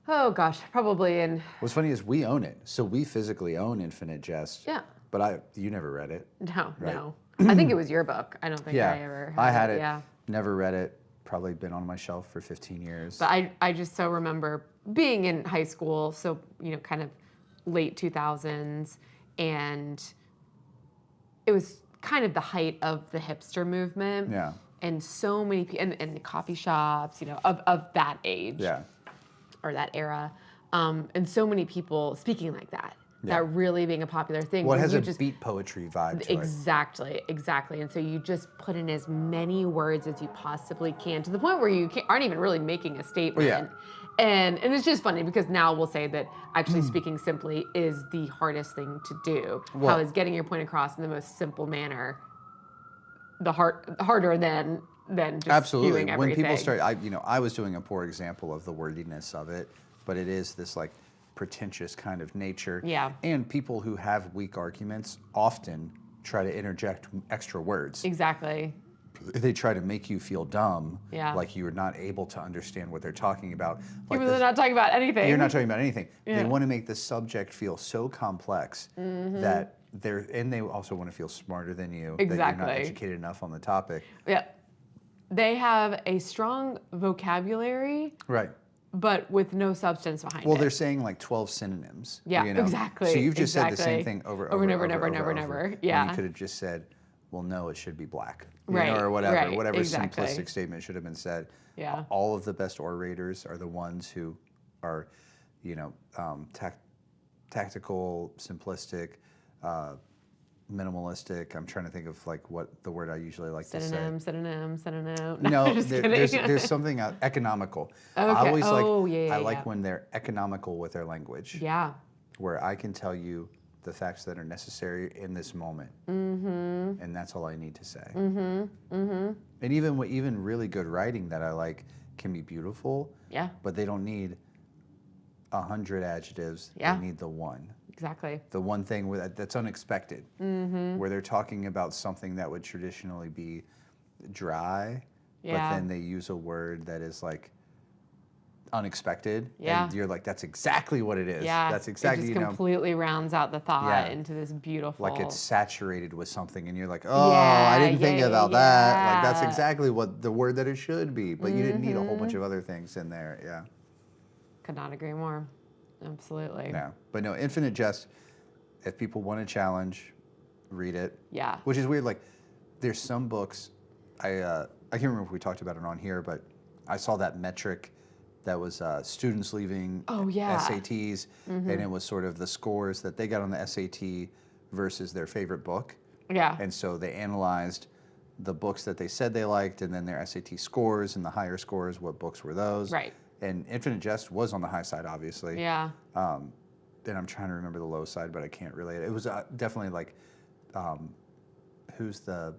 B: oh gosh, probably in,
A: what's funny is we own it, so we physically own Infinite Jest.
B: yeah.
A: But you never read it.
B: No,
A: Right.
B: no. I think it was your book. I don't think
A: Yeah,
B: I ever
A: I had
B: it.
A: it.
B: Yeah.
A: Never read it. Probably been on my shelf for 15 years.
B: But I just so remember being in high school, so, you know, kind of late 2000s, and it was kind of the height of the hipster movement.
A: Yeah.
B: And so many people, and the coffee shops, you know, of that age
A: Yeah.
B: or that era. And so many people speaking like that,
A: Yeah.
B: that really being a popular thing.
A: Well, it
B: where
A: has
B: you
A: a
B: just,
A: beat poetry vibe to it.
B: exactly, exactly. And so you just put in as many words as you possibly can to the point where you aren't even really making a statement.
A: Yeah.
B: And it's just funny because now we'll say that actually speaking simply is the hardest thing to do.
A: Well-
B: How is getting your point across in the most simple manner harder than just
A: Absolutely.
B: spewing
A: When
B: everything.
A: people start, I was doing a poor example of the wordiness of it, but it is this like pretentious kind of nature.
B: Yeah.
A: And people who have weak arguments often try to interject extra words.
B: Exactly.
A: They try to make you feel dumb,
B: Yeah.
A: like you're not able to understand what they're talking about. Like
B: Even though they're not talking about anything.
A: You're not talking about anything.
B: Yeah.
A: They want to make the subject feel so complex that they also want to feel smarter than you, that you're not
B: Exactly.
A: educated enough on the topic.
B: Yeah. They have a strong vocabulary,
A: Right.
B: but with no substance behind
A: Well,
B: it.
A: they're saying like 12 synonyms.
B: Yeah,
A: you know?
B: exactly,
A: So you've just said the
B: exactly.
A: same thing over
B: Over and
A: over,
B: over,
A: over,
B: never,
A: over.
B: never.
A: When
B: Yeah.
A: you could have just said, well, no, it should be black. You
B: Right,
A: know, or whatever.
B: right,
A: Whatever
B: exactly.
A: simplistic statement should have been said.
B: Yeah.
A: All of the best orators are the ones who are, tactical, simplistic, minimalistic. I'm trying to think of like what the word I usually like to say.
B: Synonym.
A: No,
B: just kidding.
A: there's something economical. I
B: Okay.
A: always
B: Oh, yeah,
A: I
B: yeah,
A: like
B: yeah.
A: when they're economical with their language,
B: Yeah.
A: where I can tell you the facts that are necessary in this moment, and that's all I need to say. And even really good writing that I like can be beautiful,
B: Yeah.
A: but they don't need 100 adjectives.
B: Yeah.
A: They need the one.
B: Exactly.
A: The one thing that's unexpected, where they're talking about something that would traditionally be dry,
B: Yeah.
A: but then they use a word that is like unexpected,
B: Yeah.
A: and you're like, that's exactly what it is.
B: Yeah.
A: That's exactly,
B: It just completely rounds out the thought
A: Yeah.
B: into this beautiful.
A: like it's saturated with something, and you're like, oh,
B: Yeah,
A: I didn't think
B: yeah,
A: about that. Like that's
B: yeah.
A: exactly what the word that it should be, but you didn't need a whole bunch of other things in there. Yeah.
B: Could not agree more. Absolutely.
A: Yeah. But no, Infinite Jest, if people want a challenge, read it.
B: Yeah.
A: Which is weird. Like, there's some books, I can't remember if we talked about it on here, but I saw that metric that was students leaving
B: Oh, yeah.
A: SATs, and it was sort of the scores that they got on the SAT versus their favorite book.
B: Yeah.
A: And so they analyzed the books that they said they liked, and then their SAT scores, and the higher scores, what books were those?
B: Right.
A: And Infinite Jest was on the high side, obviously.
B: Yeah.
A: And I'm trying to remember the low side, but I can't relate it. It was definitely like, who's the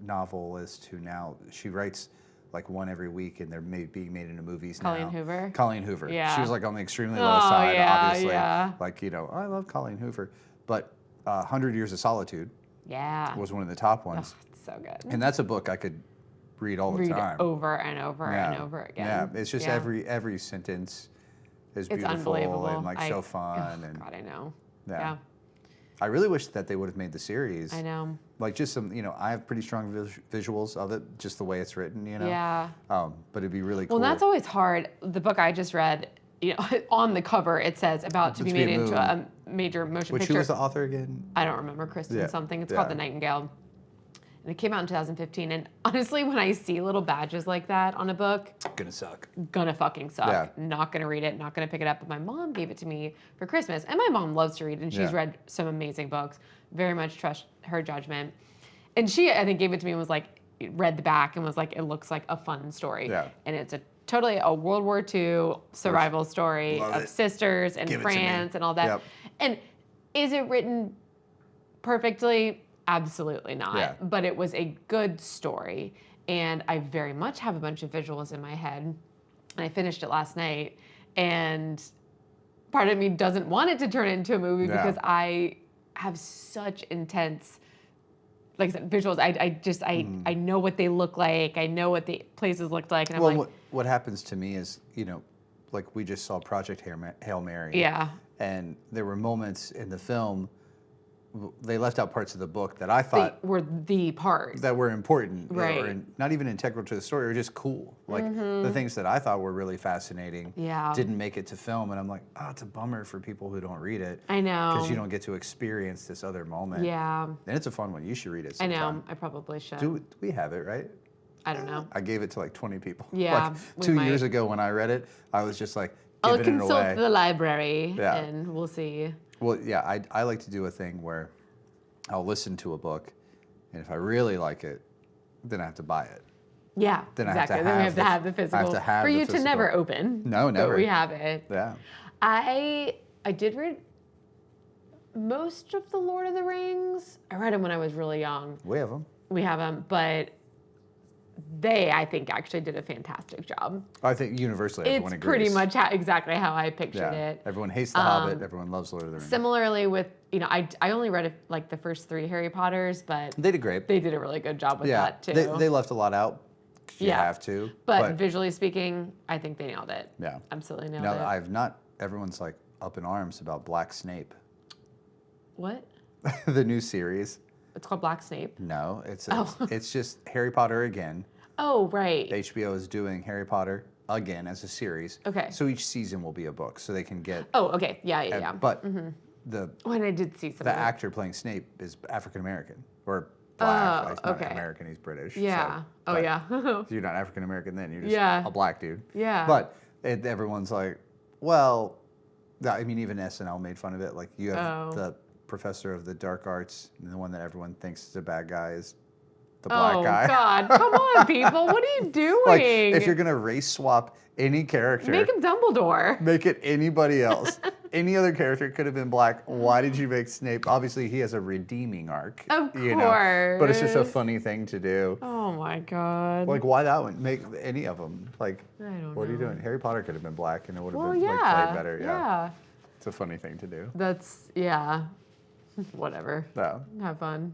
A: novelist who now she writes like one every week, and they're being made into movies
B: Colleen
A: now.
B: Hoover?
A: Colleen Hoover.
B: Yeah.
A: She was like on the extremely low
B: Oh,
A: side,
B: yeah,
A: obviously.
B: yeah.
A: Like, I love Colleen Hoover. But 100 Years of Solitude
B: Yeah.
A: was one of the top
B: Oh,
A: ones.
B: it's so good.
A: And that's a book I could read all the time.
B: Over and over and over again.
A: Yeah, it's just every sentence is
B: It's
A: beautiful
B: unbelievable.
A: and like so fun.
B: Oh,
A: and
B: God, I know.
A: yeah. I really wish that they would have made the series.
B: I know.
A: Like just some, I have pretty strong visuals of it, just the way it's written,
B: Yeah.
A: But it'd be really cool.
B: Well, that's always hard. The book I just read, on the cover it says about to be made into a major motion picture.
A: Who was the author again?
B: I don't remember, Kristen something. It's called The Nightingale. And it came out in 2015. And honestly, when I see little badges like that on a book,
A: Gonna suck.
B: gonna fucking suck.
A: Yeah.
B: Not gonna read it, not gonna pick it up. But my mom gave it to me for Christmas. And my mom loves to read, and she's read some amazing books. Very much trust her judgment. And she, I think, gave it to me and was like, read the back and was like, it looks like a fun story.
A: Yeah.
B: And it's totally a World War II survival story
A: Love
B: of
A: it.
B: sisters and
A: Give it to me.
B: France and all that.
A: Yep.
B: And is it written perfectly? Absolutely not.
A: Yeah.
B: But it was a good story. And I very much have a bunch of visuals in my head. And I finished it last night. And part of me doesn't want it to turn into a movie because I have such intense, like I said, visuals. I know what they look like. I know what the places looked like. And I'm like,
A: what happens to me is, like we just saw Project Hail Mary.
B: yeah.
A: And there were moments in the film, they left out parts of the book that I thought
B: They were the part.
A: that were important,
B: Right.
A: or not even integral to the story, or just cool. Like the things that I thought were really fascinating
B: Yeah.
A: didn't make it to film, and I'm like, it's a bummer for people who don't read it.
B: I know.
A: Because you don't get to experience this other moment.
B: Yeah.
A: And it's a fun one. You should read it
B: I
A: sometime.
B: know. I probably should.
A: Do we have it, right?
B: I don't know.
A: I gave it to like 20 people.
B: Yeah,
A: Like
B: we
A: 2 years
B: might.
A: ago when I read it, I was just like,
B: I'll
A: giving it
B: consult
A: away.
B: the library
A: Yeah.
B: and we'll see.
A: Well, yeah, I like to do a thing where I'll listen to a book, and if I really like it, then I have to buy it.
B: Yeah,
A: Then I have to
B: exactly. Then we have to
A: have
B: have the
A: the- I have
B: physical.
A: to have
B: for
A: the
B: you to
A: physical.
B: never open.
A: No, never.
B: But we have it.
A: Yeah.
B: I did read most of the Lord of the Rings. I read them when I was really young.
A: We have them.
B: We have them, but they, I think, actually did a fantastic job.
A: I think universally everyone
B: It's
A: agrees.
B: pretty much exactly how I pictured
A: Yeah.
B: it.
A: Everyone hates The Hobbit. Everyone loves Lord of the Rings.
B: Similarly with, I only read like the first 3 Harry Potters, but
A: They did great.
B: they did a really good job with
A: Yeah.
B: that too.
A: They left a lot out. You
B: Yeah.
A: have to.
B: but visually speaking, I think they nailed it.
A: yeah.
B: Absolutely nailed
A: No,
B: it.
A: I've not. Everyone's like up in arms about Black Snape,
B: What?
A: the new series.
B: It's called Black Snape.
A: No, it's
B: Oh.
A: it's just Harry Potter again.
B: Oh, right.
A: HBO is doing Harry Potter again as a series.
B: Okay.
A: So each season will be a book, so they can get.
B: Oh, okay. Yeah, yeah, yeah.
A: But the
B: When I did see some
A: the
B: of it.
A: actor playing Snape is African American or black. He's not
B: okay.
A: American. He's British.
B: Yeah.
A: So,
B: Oh,
A: but
B: yeah.
A: You're not African American then. You're just
B: Yeah.
A: a black dude.
B: Yeah.
A: But everyone's like, well, I mean, even SNL made fun of it. Like you have the professor of the dark arts, and the one that everyone thinks is a bad guy is the black guy.
B: Oh, God. Come on, people. What are you doing?
A: Like, if you're gonna race swap any character,
B: Make him Dumbledore.
A: make it anybody else. Any other character could have been black. Why did you make Snape? Obviously, he has a redeeming arc.
B: Of
A: But it's just a
B: course.
A: funny thing to do.
B: Oh, my God.
A: Like, why that one? Make any of them. Like,
B: I don't
A: what are you
B: know.
A: doing? Harry Potter could have been black, and it would have
B: Well,
A: been like,
B: yeah.
A: played better.
B: Yeah.
A: It's a funny thing to do.
B: That's, yeah. Whatever.
A: Yeah.
B: Have fun.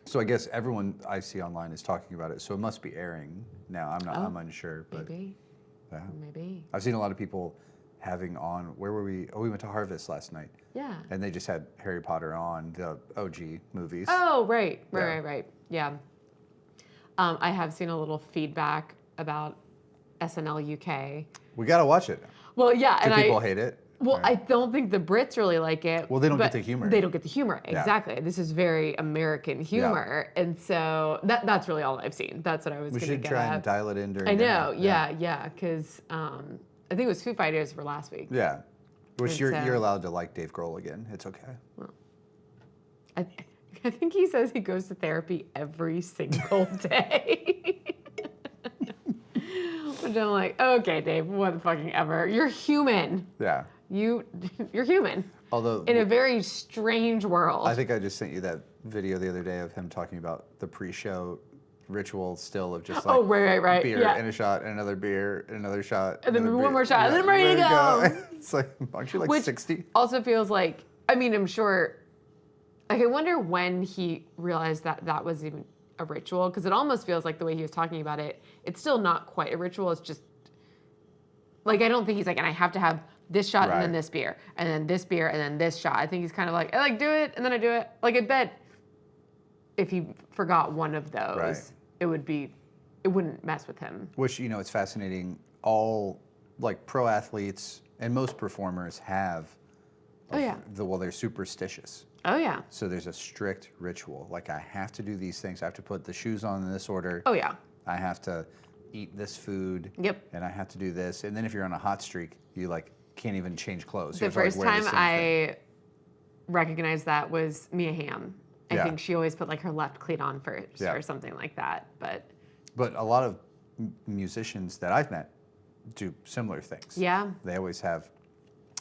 A: So I guess everyone I see online is talking about it. So it must be airing now. I'm unsure, but
B: Maybe.
A: yeah.
B: Maybe.
A: I've seen a lot of people having on. Where were we? Oh, we went to Harvest last night.
B: Yeah.
A: And they just had Harry Potter on the OG movies.
B: Oh, right.
A: Yeah.
B: Right. Yeah. I have seen a little feedback about SNL UK.
A: We gotta watch it.
B: Well, yeah.
A: Do
B: and
A: people hate it?
B: Well,
A: Or-
B: I don't think the Brits really like it.
A: Well, they don't get
B: but
A: the humor.
B: They don't get the humor.
A: Yeah.
B: Exactly. This is very American humor. And so that's really all I've seen. That's what I was
A: We
B: going to
A: should
B: get
A: try
B: at.
A: and dial it in during.
B: I
A: dinner.
B: know. Yeah. Because I think it was Foo Fighters for last week.
A: Yeah. Which
B: And
A: you're
B: so-
A: allowed to like Dave Grohl again. It's okay.
B: I think he says he goes to therapy every single day. Which I'm like, okay, Dave, what the fucking ever. You're human.
A: Yeah.
B: You're human.
A: Although
B: In a very strange world.
A: I think I just sent you that video the other day of him talking about the pre-show ritual still of just
B: Oh,
A: like
B: right.
A: beer
B: Yeah.
A: and a shot and another beer and another shot.
B: And then
A: another
B: one
A: beer.
B: more shot,
A: Yeah,
B: and then I'm ready to go.
A: It's like, aren't you like
B: Which
A: 60?
B: also feels like, I mean, I'm sure, like, I wonder when he realized that that was even a ritual, because it almost feels like the way he was talking about it, it's still not quite a ritual. It's just, like, I don't think he's like, and I have to have this shot and then
A: Right.
B: this beer, and then this beer, and then this shot. I think he's kind of like, I like do it, and then I do it. Like, I bet if he forgot one of those,
A: Right.
B: it wouldn't mess with him.
A: Which, it's fascinating. All like pro athletes and most performers have.
B: Oh, yeah.
A: They're superstitious.
B: Oh, yeah.
A: So there's a strict ritual. Like I have to do these things. I have to put the shoes on in this order.
B: Oh, yeah.
A: I have to eat this food.
B: Yep.
A: And I have to do this. And then if you're on a hot streak, you like can't even change clothes.
B: The
A: You have to, like,
B: first
A: wear the
B: time
A: same thing.
B: I recognized that was Mia Hamm. I
A: Yeah.
B: think she always put like her left cleat on first
A: Yeah.
B: or something like that. But
A: But a lot of musicians that I've met do similar things.
B: yeah.
A: They always have.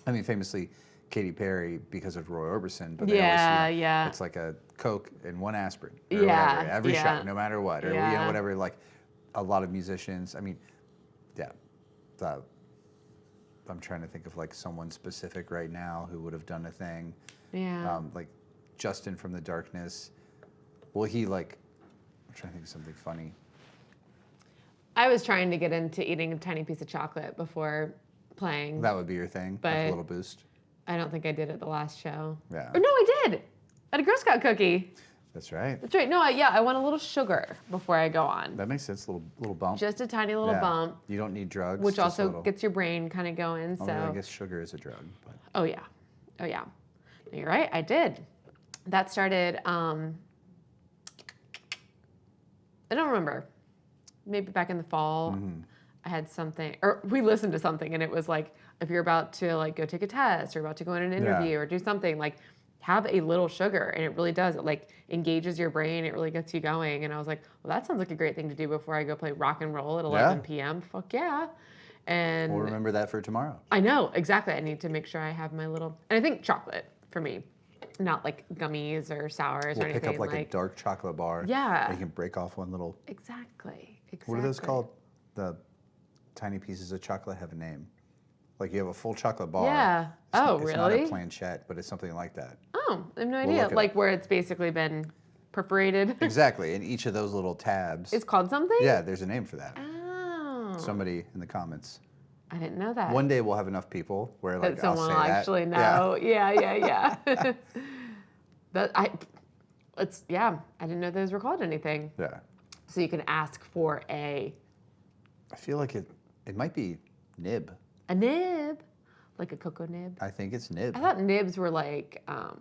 A: I mean, famously, Katy Perry because of Roy Orbison. But they
B: Yeah,
A: always,
B: yeah.
A: It's like a Coke and one aspirin. Or
B: Yeah,
A: whatever, every
B: yeah.
A: shot, no matter what, or
B: Yeah.
A: whatever. Like a lot of musicians. I mean, yeah. I'm trying to think of like someone specific right now who would have done a thing.
B: Yeah.
A: Like Justin from The Darkness. Well, he like. I'm trying to think of something funny.
B: I was trying to get into eating a tiny piece of chocolate before playing.
A: That would be your thing, like a
B: But-
A: little boost.
B: I don't think I did it the last show.
A: Yeah.
B: Or no, I did. I had a Girl Scout cookie.
A: That's right.
B: That's right. No, I want a little sugar before I go on.
A: That makes sense. Little bump.
B: Just a tiny little
A: Yeah.
B: bump,
A: You don't need drugs.
B: which
A: just a
B: also
A: little.
B: gets your brain kind of going.
A: Oh,
B: So.
A: yeah, I guess sugar is a drug. But
B: Oh yeah, oh yeah. You're right. I did. That started. I don't remember. Maybe back in the fall. I had something, or we listened to something, and it was like, if you're about to like go take a test, or about to go in an interview, or do something, like have a little sugar, and it really does. It like engages your brain. It really gets you going. And I was like, well, that sounds like a great thing to do before I go play rock and roll at 11 p.m. Fuck yeah. And
A: we'll remember that for tomorrow.
B: I know, exactly. I need to make sure I have my little, and I think chocolate for me, not like gummies or sours or
A: We'll
B: anything.
A: pick up like a dark chocolate bar.
B: Yeah.
A: And you can break off one little.
B: Exactly.
A: What are those called? The tiny pieces of chocolate have a name. Like you have a full chocolate bar.
B: Yeah.
A: It's
B: Oh,
A: It's not
B: really?
A: a planchette, but it's something like that.
B: Oh, I have no
A: We'll
B: idea.
A: look it
B: Like
A: up.
B: where it's basically been perforated.
A: Exactly. And each of those little tabs.
B: It's called something?
A: Yeah, there's a name for that.
B: Oh.
A: Somebody in the comments.
B: I didn't know that.
A: One day we'll have enough people where like
B: that
A: I'll
B: someone
A: say
B: will
A: that.
B: actually
A: Yeah.
B: know. Yeah. I didn't know those were called anything.
A: Yeah.
B: So you can ask for a
A: I feel like it might be nib.
B: nib, like a cocoa nib.
A: I think it's nib.
B: I thought nibs were like, well,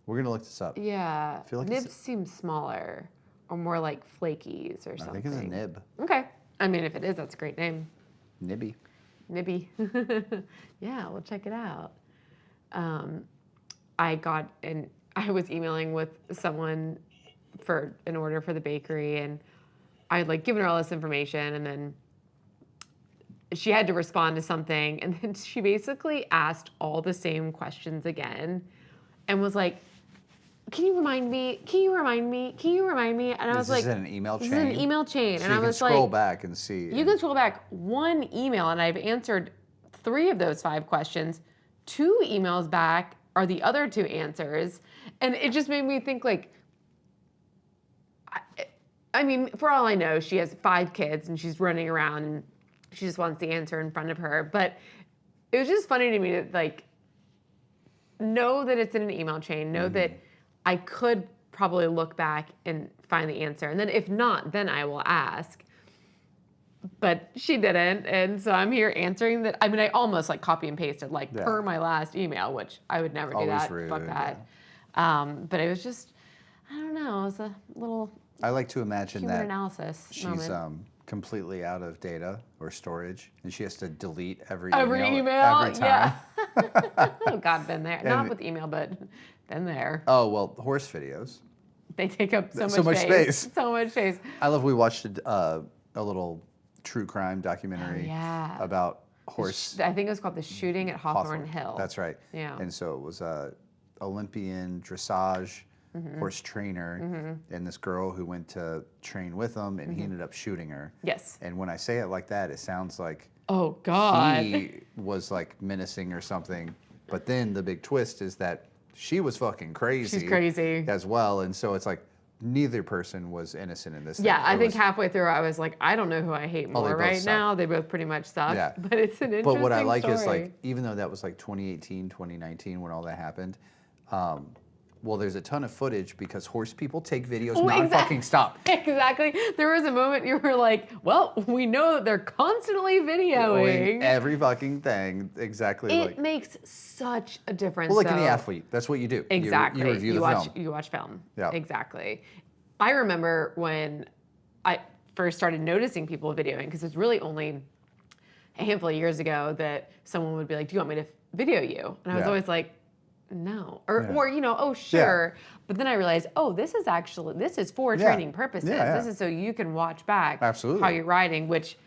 A: We're gonna look this up.
B: yeah.
A: feel like
B: Nibs
A: it's-
B: seem smaller or more like flakies or
A: I
B: something.
A: think it's a nib.
B: Okay. I mean, if it is, that's a great name.
A: Nibby.
B: Nibby. Yeah, we'll check it out. I was emailing with someone for an order for the bakery, and I had like given her all this information, and then she had to respond to something, and then she basically asked all the same questions again and was like, can you remind me? Can you remind me? Can you remind me? And I was
A: This
B: like,
A: is an email
B: this
A: chain.
B: is an email chain.
A: So
B: And
A: you
B: I
A: can
B: was
A: scroll
B: like,
A: back and see.
B: you can scroll back one email, and I've answered 3 of those 5 questions. 2 emails back are the other 2 answers. And it just made me think like, I mean, for all I know, she has 5 kids and she's running around and she just wants the answer in front of her. But it was just funny to me to like know that it's in an email chain, know that I could probably look back and find the answer. And then if not, then I will ask. But she didn't, and so I'm here answering that. I mean, I almost like copy and pasted like
A: Yeah.
B: per my last email, which I would never do
A: Always
B: that.
A: rude,
B: Fuck that. But it was just, I don't know. It was a little
A: I like to imagine
B: human
A: that
B: analysis
A: she's
B: moment.
A: completely out of data or storage, and she has to delete every
B: Every
A: email
B: email,
A: every time.
B: yeah. Oh God, been there. Not
A: And-
B: with email, but been there.
A: Oh well, horse videos.
B: They take up so
A: So
B: much
A: much
B: space.
A: space.
B: So much space.
A: I love. We watched a little true crime documentary
B: yeah.
A: about horse
B: I think it was called The Shooting at Hawthorne Hill.
A: That's right.
B: Yeah.
A: And so it was Olympian dressage horse trainer, and this girl who went to train with him, and he ended up shooting her.
B: Yes.
A: And when I say it like that, it sounds like
B: Oh God.
A: he was like menacing or something. But then the big twist is that she was fucking crazy.
B: She's crazy.
A: as well, and so it's like neither person was innocent in this.
B: Yeah,
A: thing.
B: I
A: It
B: think
A: was-
B: halfway through I was like, I don't know who I hate
A: they
B: more
A: both
B: right
A: suck.
B: now. They both pretty much suck.
A: Yeah.
B: But it's an interesting
A: But what I like is
B: story.
A: like, even though that was like 2018, 2019 when all that happened, well, there's a ton of footage because horse people take videos
B: Oh,
A: non-fucking stop.
B: Exactly. There was a moment you were like, well, we know that they're constantly videoing.
A: Every fucking thing, exactly
B: It
A: like.
B: makes such a difference.
A: Well, like any
B: though.
A: athlete, that's what you do.
B: Exactly.
A: You review the
B: watch,
A: film.
B: You watch film.
A: Yeah.
B: Exactly. I remember when I first started noticing people videoing, because it's really only a handful of years ago that someone would be like, do you want me to video you? And I was
A: Yeah.
B: always like, no. Or,
A: Yeah.
B: or you know, oh, sure. But then I realized, oh, this is for
A: Yeah.
B: training purposes.
A: Yeah, yeah.
B: This is so you can watch back
A: Absolutely.
B: how you're riding, which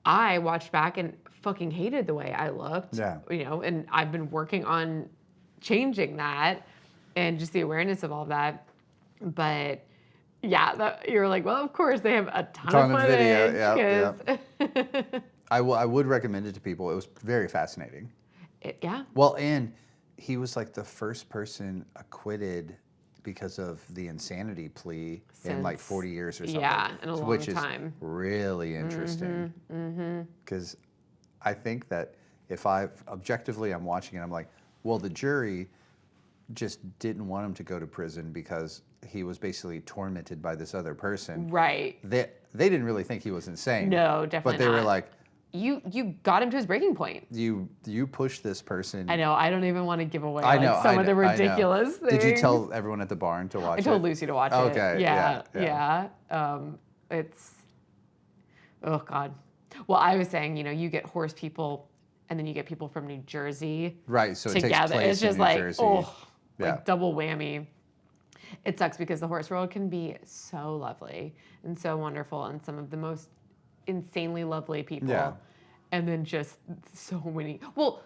B: I watched back and fucking hated the way I looked.
A: Yeah.
B: You know, and I've been working on changing that and just the awareness of all that. But yeah, you're like, well, of course they have a ton of footage.
A: video, yeah,
B: 'cause-
A: I would recommend it to people. It was very fascinating.
B: yeah.
A: Well, and he was like the first person acquitted because of the insanity plea in like
B: Since-
A: 40 years or something.
B: yeah, in a long
A: which
B: time.
A: is really interesting. Because I think that if objectively I'm watching it, I'm like, well, the jury just didn't want him to go to prison because he was basically tormented by this other person.
B: Right.
A: They didn't really think he was insane.
B: No, definitely
A: But they were
B: not.
A: like,
B: You got him to his breaking point.
A: you push this person.
B: I know. I don't even want to give away
A: I know,
B: like, some
A: I
B: of the
A: know, I know.
B: ridiculous things.
A: Did you tell everyone at the barn to watch
B: I
A: it?
B: told Lucy to watch it.
A: Okay,
B: Yeah.
A: yeah.
B: It's, oh God. Well, I was saying, you know, you get horse people and then you get people from New Jersey
A: Right, so it takes
B: together.
A: place
B: It's just
A: in New
B: like,
A: Jersey.
B: oh,
A: Yeah.
B: like double whammy. It sucks because the horse world can be so lovely and so wonderful and some of the most insanely lovely people.
A: Yeah.
B: And then just so many. Well,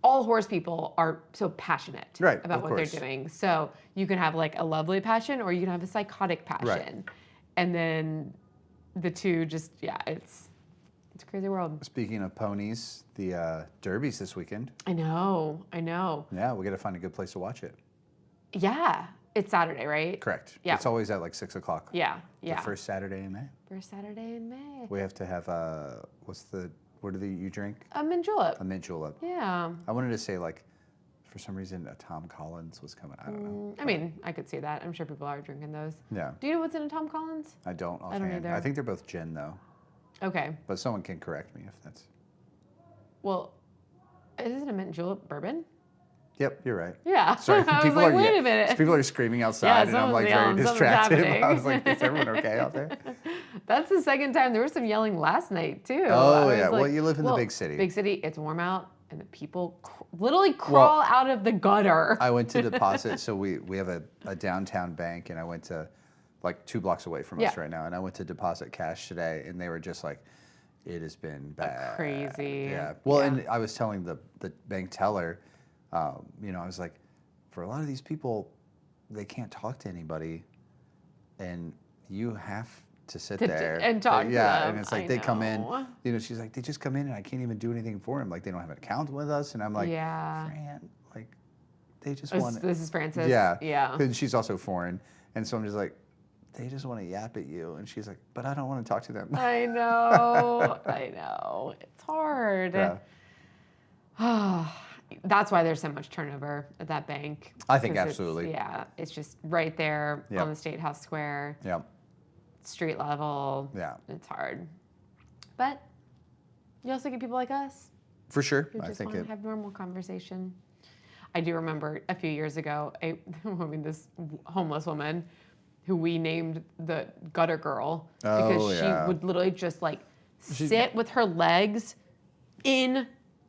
B: all horse people are so passionate
A: Right,
B: about
A: of
B: what
A: course.
B: they're doing. So you can have like a lovely passion or you can have a psychotic passion. And then the two just, yeah, it's a crazy world.
A: Speaking of ponies, the Derby's this weekend.
B: I know.
A: Yeah, we got to find a good place to watch it.
B: Yeah. It's Saturday, right?
A: Correct.
B: Yeah.
A: It's always at like 6 o'clock.
B: Yeah. Yeah.
A: The first Saturday in May.
B: First Saturday in May.
A: We have to have what do you drink?
B: A mint julep.
A: A mint julep.
B: Yeah.
A: I wanted to say like, for some reason, a Tom Collins was coming. I don't know.
B: I mean, I could see that. I'm sure people are drinking those.
A: Yeah.
B: Do you know what's in a Tom Collins?
A: I don't
B: I don't
A: offhand.
B: either.
A: I think they're both gin though,
B: Okay.
A: but someone can correct me if that's.
B: Well, is it a mint julep bourbon?
A: Yep, you're right.
B: Yeah.
A: Sorry,
B: I was
A: people
B: like,
A: are
B: wait a minute.
A: People are screaming outside, and I'm
B: someone's
A: like
B: yelling,
A: very
B: something's
A: distracted.
B: happening.
A: I was like, is everyone okay out there?
B: That's the second time. There was some yelling last night, too.
A: Oh,
B: I was
A: yeah. Well,
B: like,
A: you live in the big city.
B: Big city, it's warm out, and the people literally crawl out of the gutter.
A: I went to deposit, so we have a downtown bank, and I went to like 2 blocks away from us
B: Yeah.
A: right now, and I went to deposit cash today, and they were just like, it has been bad.
B: Crazy.
A: Yeah. Well,
B: Yeah.
A: and I was telling the bank teller, you know, I was like, for a lot of these people, they can't talk to anybody, and you have to sit there
B: and talk to
A: yeah,
B: them.
A: and it's like
B: I
A: they come in,
B: know.
A: you know, she's like, they just come in and I can't even do anything for them. Like they don't have an account with us, and I'm like,
B: Yeah.
A: Fran, like they just
B: This,
A: want.
B: this is Francis.
A: Yeah,
B: Yeah.
A: And she's also foreign, and so I'm just like, they just want to yap at you, and she's like, but I don't want to talk to them.
B: I know. I know. It's hard.
A: Yeah.
B: That's why there's so much turnover at that bank.
A: I think
B: 'Cause it's-
A: absolutely.
B: Yeah, it's just right there
A: Yep.
B: on the State House Square,
A: Yeah,
B: street level.
A: yeah,
B: It's hard. But you also get people like us
A: for sure.
B: who
A: I
B: just
A: think
B: want
A: it.
B: to have normal conversation. I do remember a few years ago, this homeless woman who we named the gutter girl because
A: Oh,
B: she
A: yeah.
B: would literally just like sit with her legs in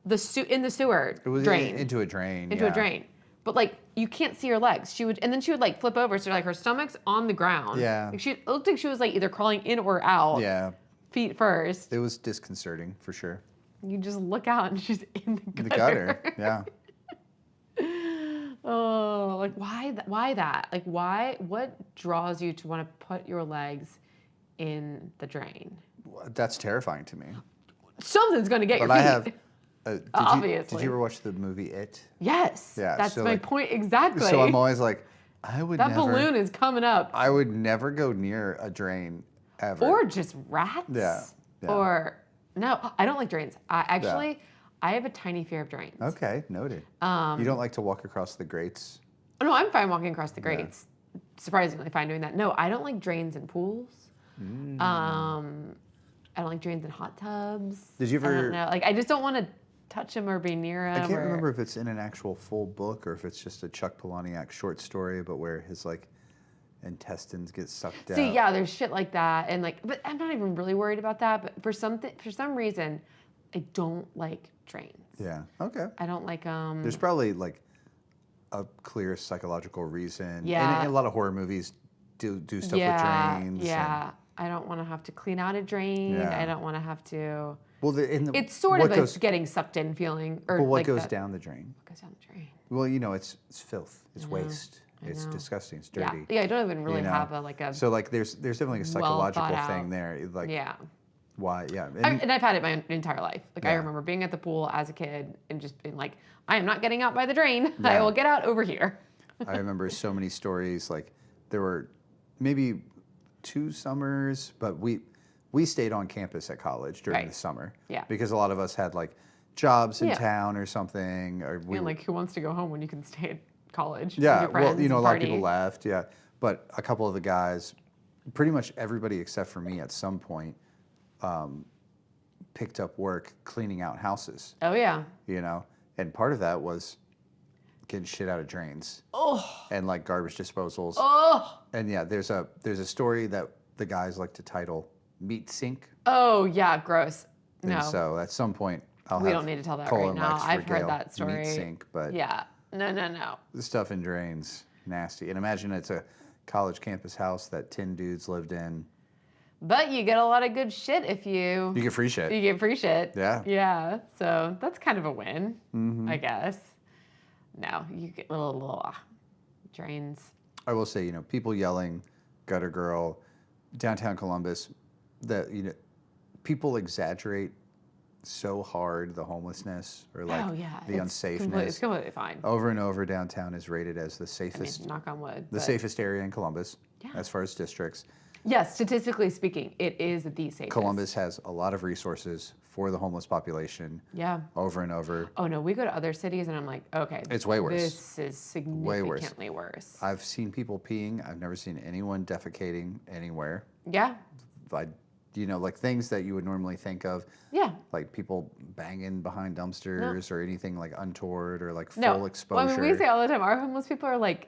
B: the sewer
A: It was
B: drain.
A: into a drain.
B: Into a
A: yeah.
B: drain. But like you can't see her legs. She would like flip over, so like her stomach's on the ground.
A: Yeah.
B: Like it looked like she was like either crawling in or out.
A: Yeah,
B: Feet first.
A: it was disconcerting for sure.
B: You just look out and she's in the
A: The
B: gutter.
A: gutter. Yeah.
B: Oh, like why that? Like why? What draws you to want to put your legs in the drain?
A: That's terrifying to me.
B: Something's gonna get
A: But
B: your
A: I
B: feet.
A: have.
B: Obviously.
A: Did you ever watch the movie It?
B: Yes.
A: Yeah,
B: That's
A: so,
B: my
A: like,
B: point exactly.
A: So I'm always like, I would
B: that
A: never.
B: balloon is coming up.
A: I would never go near a drain ever.
B: Or just rats.
A: Yeah, yeah.
B: Or no, I don't like drains. I have a tiny fear of drains.
A: Okay, noted. You don't like to walk across the grates?
B: Oh, no, I'm fine walking across the grates. Surprisingly fine doing that. No, I don't like drains in pools. I don't like drains in hot tubs.
A: Did you ever?
B: I don't know. Like I just don't want to touch them or be near them.
A: I can't remember if it's in an actual full book or if it's just a Chuck Palahniuk short story, but where his like intestines get sucked out.
B: See, yeah, there's shit like that, and like, but I'm not even really worried about that. But for some reason, I don't like drains.
A: Yeah. Okay.
B: I don't like
A: There's probably like a clear psychological reason.
B: Yeah.
A: And a lot of horror movies do stuff with drains.
B: Yeah. I don't want to have to clean out a drain.
A: Yeah.
B: I don't want to have to.
A: Well,
B: It's sort of a getting sucked in feeling. Or
A: but what
B: like
A: goes down the drain?
B: What goes down the drain?
A: Well, it's filth. It's waste. It's disgusting. It's dirty.
B: Yeah. I don't even really have a.
A: So like, there's definitely a psychological
B: thought
A: thing
B: out.
A: there. Like,
B: Yeah.
A: why? Yeah.
B: And I've had it my entire life. Like I
A: Yeah.
B: remember being at the pool as a kid and just being like, I am not getting out by the drain. I
A: Yeah.
B: will get out over here.
A: I remember so many stories. Like there were maybe 2 summers, but we stayed on campus at college during
B: Right.
A: the summer.
B: Yeah.
A: Because a lot of us had like jobs in
B: Yeah.
A: town or something, or we
B: And like, who wants to go home when you can stay at college?
A: yeah.
B: With your friends
A: Well, a
B: and
A: lot of people
B: party?
A: left. Yeah, but a couple of the guys, pretty much everybody except for me, at some point, picked up work cleaning out houses.
B: Oh yeah.
A: And part of that was getting shit out of drains.
B: Oh.
A: And like garbage disposals.
B: Oh.
A: And yeah, there's a story that the guys like to title "Meat Sink."
B: Oh yeah. Gross. No.
A: And so at some point,
B: we don't need to tell that
A: Cole
B: right
A: and
B: now.
A: Lex
B: I've heard
A: regale
B: that story.
A: Meat Sink, but
B: Yeah. No.
A: the stuff in drains, nasty. And imagine it's a college campus house that 10 dudes lived in.
B: But you get a lot of good shit if you
A: You get free shit.
B: you get free shit.
A: Yeah.
B: Yeah. So that's kind of a win,
A: Mm-hmm.
B: I guess. No, you get little drains.
A: I will say, people yelling, gutter girl, downtown Columbus, that, people exaggerate so hard the homelessness or like
B: Oh yeah.
A: the
B: It's
A: unsafeness.
B: completely fine.
A: Over and over, downtown is rated as the
B: I
A: safest,
B: mean, knock on wood.
A: the
B: but-
A: safest area in Columbus
B: Yeah.
A: as far as districts.
B: Yes, statistically speaking, it is the safest.
A: Columbus has a lot of resources for the homeless population.
B: Yeah.
A: Over and over.
B: Oh no, we go to other cities and I'm like, okay,
A: It's way worse.
B: This is significantly worse.
A: I've seen people peeing. I've never seen anyone defecating anywhere.
B: Yeah.
A: Like things that you would normally think of,
B: Yeah.
A: like people banging behind dumpsters or anything like untoward or like full
B: No.
A: exposure.
B: Well, I mean, we say all the time, our homeless people are like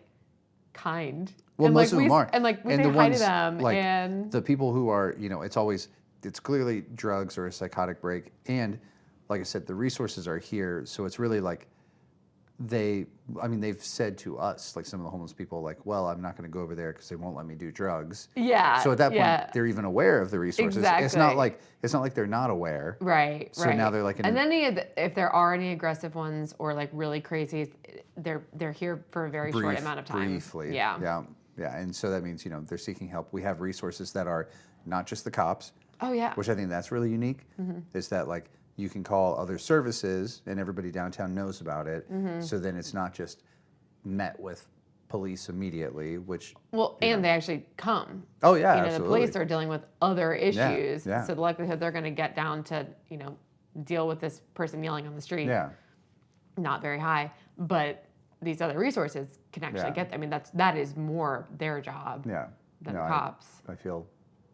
B: kind.
A: Well,
B: and,
A: most
B: like,
A: of them are.
B: And like we
A: And
B: say
A: the
B: hi
A: ones,
B: to them
A: like,
B: and
A: the people who are, it's clearly drugs or a psychotic break. And like I said, the resources are here. So it's really like they've said to us, like some of the homeless people, like, well, I'm not going to go over there because they won't let me do drugs.
B: yeah.
A: So at that
B: yeah.
A: point, they're even aware of the resources. It's
B: Exactly.
A: not like they're not aware.
B: Right.
A: So now they're like,
B: and then if there are any aggressive ones or like really crazy, they're here for a very short amount of time.
A: Briefly.
B: Yeah.
A: Yeah. And so that means, they're seeking help. We have resources that are not just the cops,
B: Oh yeah.
A: which I think that's really unique, is that like you can call other services and everybody downtown knows about it. So then it's not just met with police immediately, which.
B: Well, and they actually come.
A: Oh yeah,
B: The
A: absolutely.
B: police are dealing with other issues.
A: yeah.
B: So the likelihood they're going to get down to, deal with this person yelling on the street,
A: Yeah.
B: not very high. But these other resources can actually
A: Yeah.
B: get. I mean, that is more their job
A: Yeah.
B: than
A: No,
B: cops.
A: I feel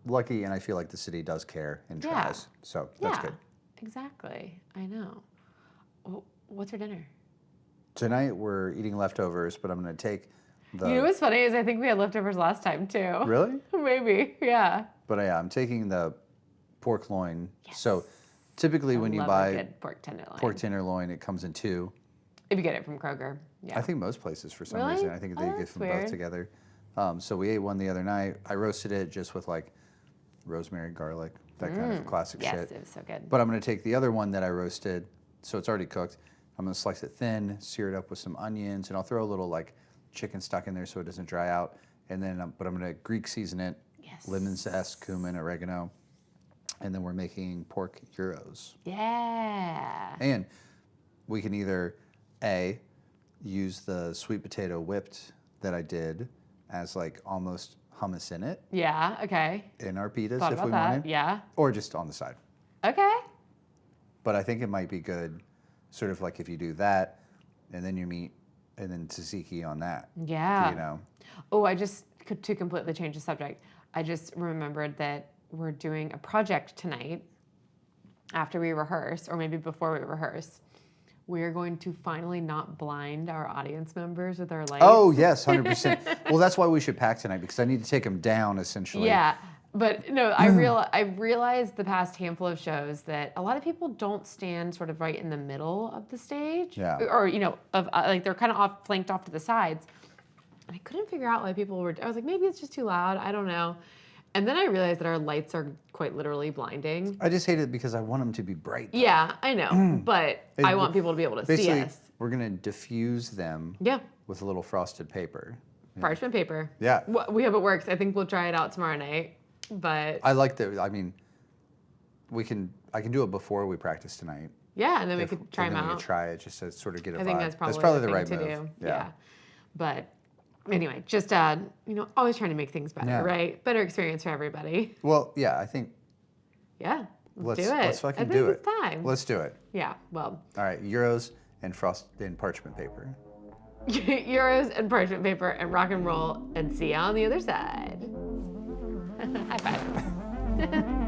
A: lucky, and I feel like the city does care and
B: Yeah.
A: tries. So that's
B: yeah,
A: good.
B: exactly. I know. What's for dinner?
A: Tonight we're eating leftovers, but I'm going to take the.
B: You know what's funny is I think we had leftovers last time too.
A: Really?
B: Maybe. Yeah.
A: But yeah, I'm taking the pork loin. So typically when you
B: Love a
A: buy
B: good pork tenderloin.
A: pork tenderloin, it comes in 2.
B: If you get it from Kroger. Yeah.
A: I think most places for some
B: Really?
A: reason. I think they
B: Oh,
A: get
B: that's
A: them
B: weird.
A: both together. So we ate one the other night. I roasted it just with like rosemary, garlic, that kind of classic
B: yes,
A: shit.
B: it was so good.
A: But I'm going to take the other one that I roasted, so it's already cooked, I'm gonna slice it thin, sear it up with some onions, and I'll throw a little like chicken stock in there so it doesn't dry out. And then, but I'm gonna Greek season it,
B: Yes.
A: lemon zest, cumin, oregano, and then we're making pork gyros.
B: Yeah.
A: And we can either use the sweet potato whipped that I did as like almost hummus in it
B: Yeah. Okay.
A: in our pitas
B: Thought
A: if
B: about
A: we
B: that.
A: wanted,
B: Yeah.
A: or just on the side.
B: Okay.
A: But I think it might be good, sort of like if you do that, and then your meat, and then tzatziki on that.
B: Yeah.
A: You know.
B: Oh, to completely change the subject, I just remembered that we're doing a project tonight after we rehearse, or maybe before we rehearse. We're going to finally not blind our audience members with our lights.
A: Oh yes, 100%. Well, that's why we should pack tonight because I need to take them down essentially.
B: Yeah. But no, I realized the past handful of shows that a lot of people don't stand sort of right in the middle of the stage.
A: Yeah.
B: Or like they're kind of flanked off to the sides. And I couldn't figure out why people were. I was like, maybe it's just too loud. I don't know. And then I realized that our lights are quite literally blinding.
A: I just hate it because I want them to be bright.
B: Yeah, I know. But I want people to be able to see
A: Basically,
B: us.
A: we're gonna diffuse them.
B: Yeah.
A: With a little frosted paper.
B: Parchment paper.
A: Yeah.
B: We hope it works. I think we'll try it out tomorrow night. But
A: I like that. I mean, I can do it before we practice tonight.
B: yeah, and then we could try them
A: We
B: out.
A: could try it just to sort of get a vibe.
B: I think that's probably
A: the
B: thing
A: right
B: to
A: move.
B: do. Yeah. But anyway, just always trying to make things better,
A: Yeah.
B: right? Better experience for everybody.
A: Well, yeah, I think
B: Yeah. Let's do it.
A: let's fucking
B: I think
A: do it.
B: it's time.
A: Let's do it.
B: Yeah. Well,
A: All right, gyros and parchment paper.
B: Euros and parchment paper and rock and roll, and see you on the other side. High five.